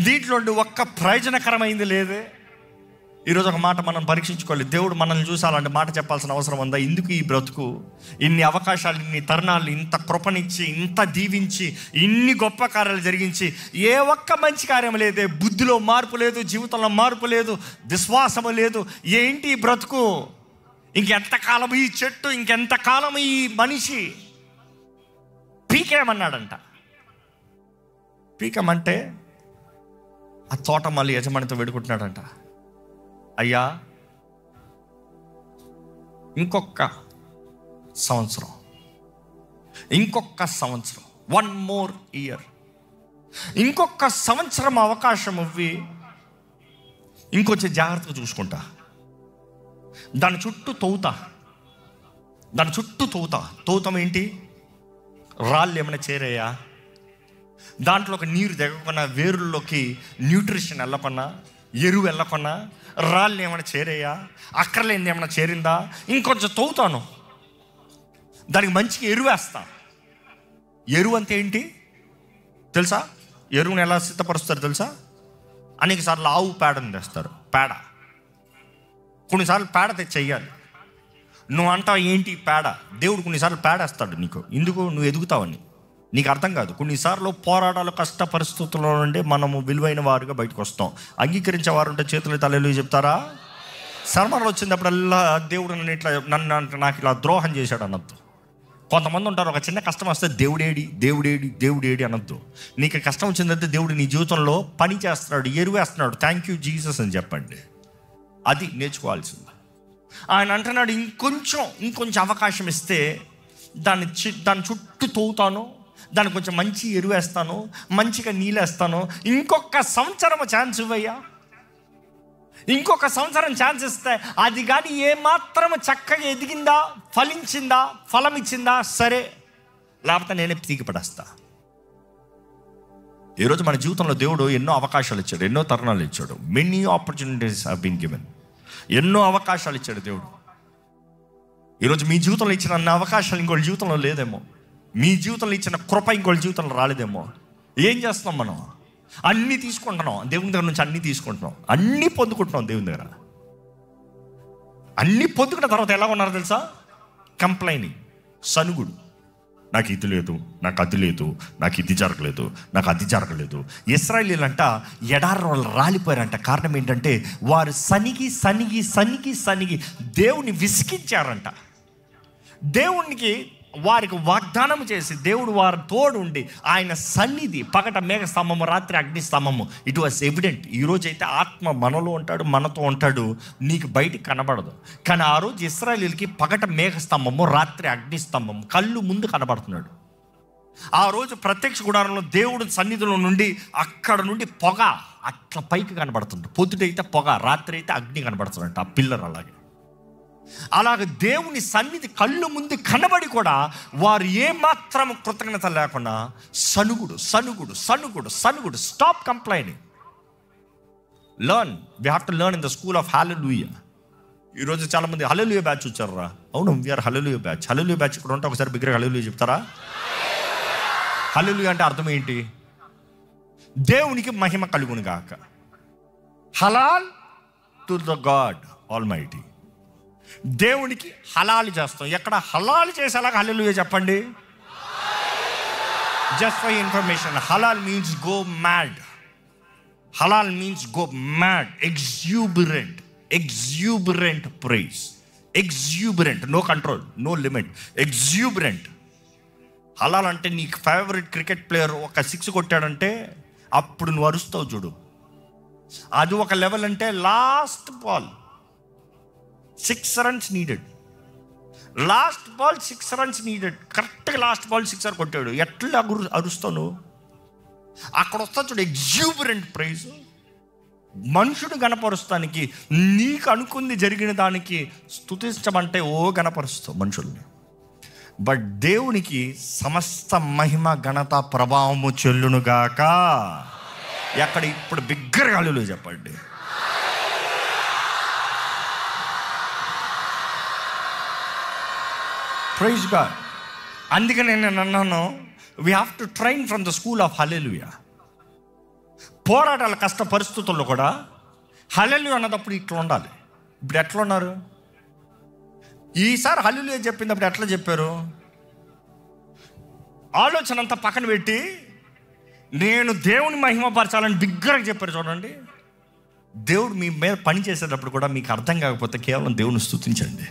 దీంట్లో ఒక్క ప్రయోజనకరమైంది లేదే. ఈరోజు ఒక మాట మనం పరీక్షించుకోవాలి. దేవుడు మనల్ని చూసి అలాంటి మాట చెప్పాల్సిన అవసరం ఉందా? ఎందుకు ఈ బ్రతుకు, ఇన్ని అవకాశాలు, ఇన్ని తరుణాలు, ఇంత కృపనిచ్చి, ఇంత దీవించి, ఇన్ని గొప్ప కార్యాలు జరిగించి ఏ ఒక్క మంచి కార్యం లేదే, బుద్ధిలో మార్పు లేదు, జీవితంలో మార్పు లేదు, విశ్వాసము లేదు. ఏంటి ఈ బ్రతుకు? ఇంకెంతకాలం ఈ చెట్టు, ఇంకెంతకాలం ఈ మనిషి? పీకేమన్నాడంట. పీకమంటే ఆ తోట మళ్ళీ యజమానితో వేడుకుంటున్నాడంట, అయ్యా ఇంకొక సంవత్సరం, 1 more year, ఇంకొక సంవత్సరం అవకాశం ఇవ్వి, ఇంకొంచెం జాగ్రత్తగా చూసుకుంటా, దాని చుట్టూ తవ్వుతాం ఏంటి, రాళ్ళు ఏమైనా చేరాయా, దాంట్లో ఒక నీరు దిగకుండా, వేరుల్లోకి న్యూట్రిషన్ వెళ్ళకుండా, ఎరువు వెళ్ళకుండా, రాళ్ళు ఏమైనా చేరాయా, అక్కర్లేనిది ఏమైనా చేరిందా, ఇంకొంచెం తవ్వుతాను, దానికి మంచిగా ఎరువు వేస్తా. ఎరువు అంటే ఏంటి తెలుసా? ఎరువుని ఎలా సిద్ధపరుస్తారు తెలుసా? అనేక సార్లు ఆవు పేడని తెస్తారు. పేడ కొన్నిసార్లు పేడ తెచ్చేయాలి. నువ్వు అంటావు ఏంటి పేడ? దేవుడు కొన్నిసార్లు పేడ వేస్తాడు నీకు. ఎందుకు? నువ్వు ఎదుగుతావని. నీకు అర్థం కాదు. కొన్నిసార్లు పోరాటాలు, కష్ట పరిస్థితుల్లో నుండి మనము విలువైన వారుగా బయటకు వస్తాం. అంగీకరించే వారు ఉంటే చేతులు తలలు చెప్తారా? శ్రమలు వచ్చినప్పుడల్లా దేవుడు నాకు ఇలా ద్రోహం చేశాడు అనొద్దు. కొంతమంది ఉంటారు, ఒక చిన్న కష్టం వస్తే దేవుడేడి అనొద్దు. నీకు కష్టం వచ్చిందంటే దేవుడు నీ జీవితంలో పని చేస్తున్నాడు, ఎరువేస్తున్నాడు. థ్యాంక్ యూ జీసస్ అని చెప్పండి. అది నేర్చుకోవాల్సింది. ఆయన అంటున్నాడు, ఇంకొంచెం అవకాశం ఇస్తే దాని చుట్టూ తవ్వుతాను, దానికి కొంచెం మంచి ఎరువేస్తాను, మంచిగా నీళ్ళేస్తాను, ఇంకొక సంవత్సరం ఛాన్స్ ఇవ్వయ్యా, ఇంకొక సంవత్సరం ఛాన్స్ ఇస్తే అది కానీ ఏమాత్రం చక్కగా ఎదిగిందా, ఫలించిందా, ఫలం ఇచ్చిందా సరే, లేకపోతే నేనే పీకి పడేస్తా. ఈరోజు మన జీవితంలో దేవుడు ఎన్నో అవకాశాలు ఇచ్చాడు, ఎన్నో తరుణాలు ఇచ్చాడు. Many opportunities have been given. ఎన్నో అవకాశాలు ఇచ్చాడు దేవుడు. ఈరోజు మీ జీవితంలో ఇచ్చిన అన్ని అవకాశాలు ఇంకోళ్ళ జీవితంలో లేదేమో. మీ జీవితంలో ఇచ్చిన కృప ఇంకోళ్ళ జీవితంలో రాలేదేమో. ఏం చేస్తున్నాం మనం? అన్నీ తీసుకుంటున్నాం దేవుని దగ్గర నుంచి, అన్నీ తీసుకుంటున్నాం, అన్నీ పొందుకుంటున్నాం దేవుని దగ్గర. అన్నీ పొందుకున్న తర్వాత ఎలా ఉన్నారు తెలుసా? కంప్లైనింగ్, సనుగుడు. నాకు ఇది లేదు, నాకు అది లేదు, నాకు ఇది జరగలేదు, నాకు అది జరగలేదు. ఇశ్రాయేలీలంట ఎడారిలో రాలిపోయారంట. కారణం ఏంటంటే వారు సనిగి దేవుని విసిగించారంట. దేవునికి వారికి వాగ్దానం చేసి దేవుడు వారి తోడు ఉండి ఆయన సన్నిధి పగట మేఘ స్తంభము, రాత్రి అగ్ని స్తంభము. It was evident. ఈరోజు అయితే ఆత్మ మనలో ఉంటాడు, మనతో ఉంటాడు, నీకు బయటికి కనబడదు. కానీ ఆ రోజు ఇశ్రాయేలీయులకి పగట మేఘ స్తంభము, రాత్రి అగ్ని స్తంభము కళ్ళు ముందు కనబడుతున్నాడు. ఆ రోజు ప్రత్యక్ష గుడారంలో దేవుడు సన్నిధిలో నుండి అక్కడ నుండి పొగ అట్లా పైకి కనబడుతుంది. పొద్దుటైతే పొగ, రాత్రి అయితే అగ్ని కనబడుతుందంట ఆ పిల్లర్. అలాగే దేవుని సన్నిధి కళ్ళు ముందు కనబడి కూడా వారు ఏమాత్రం కృతజ్ఞత లేకుండా సనుగుడు సనుగుడు సనుగుడు సనుగుడు. Stop complaining. Learn. We have to learn in the school of hallelujah. ఈరోజు చాలా మంది హల్లెలూయా బ్యాచ్ వచ్చారా? అవును, we are hallelujah batch. Hallelujah batch ఇక్కడ ఉంటే ఒకసారి బిగ్గరగా హల్లెలూయా చెప్తారా? హల్లెలూయా అంటే అర్థం ఏంటి? దేవునికి మహిమ కలుగును గాక. Halal to the God almighty. దేవునికి హలాలు చేస్తాం. ఎక్కడ హలాలు చేసేలాగా హల్లెలూయా చెప్పండి. Just for information, halal means go mad. Halal means go mad. Exuberant. Exuberant praise. Exuberant, no control, no limit. Exuberant. Halal అంటే నీకు ఫేవరెట్ క్రికెట్ ప్లేయర్ ఒక 6 కొట్టాడంటే అప్పుడు నువ్వు అరుస్తావు చూడు. అది ఒక లెవెల్. అంటే last ball 6 runs needed. Last ball 6 runs needed. కరెక్ట్గా లాస్ట్ బాల్ 6 కొట్టాడు. ఎట్లా అరుస్తావు నువ్వు? అక్కడ వస్తా చూడు ఎగ్జూబరెంట్ ప్రైజ్. మనుషుడు గణపరుస్తానికి, నీకు అనుకుంది జరిగిన దానికి స్తుతించమంటే ఓ గణపరుస్తావు మనుషుల్ని. బట్ దేవునికి సమస్త మహిమ ఘనత ప్రభావము చెల్లునుగాక. ఎక్కడ ఇప్పుడు బిగ్గరగా హల్లెలూయా చెప్పండి. Praise God. అందుకని నేను అన్నాను, we have to train from the school of hallelujah. పోరాటాల కష్ట పరిస్థితుల్లో కూడా హల్లెలూయా అన్నదప్పుడు ఇట్లా ఉండాలి. ఇప్పుడు ఎట్లా ఉన్నారు? ఈసారి హల్లెలూయా చెప్పినప్పుడు ఎట్లా చెప్పారు? ఆలోచన అంతా పక్కన పెట్టి నేను దేవుని మహిమపరచాలని బిగ్గరగా చెప్పారు. చూడండి, దేవుడు మీ మీద పని చేసేటప్పుడు కూడా మీకు అర్థం కాకపోతే కేవలం దేవుని స్తుతించండి.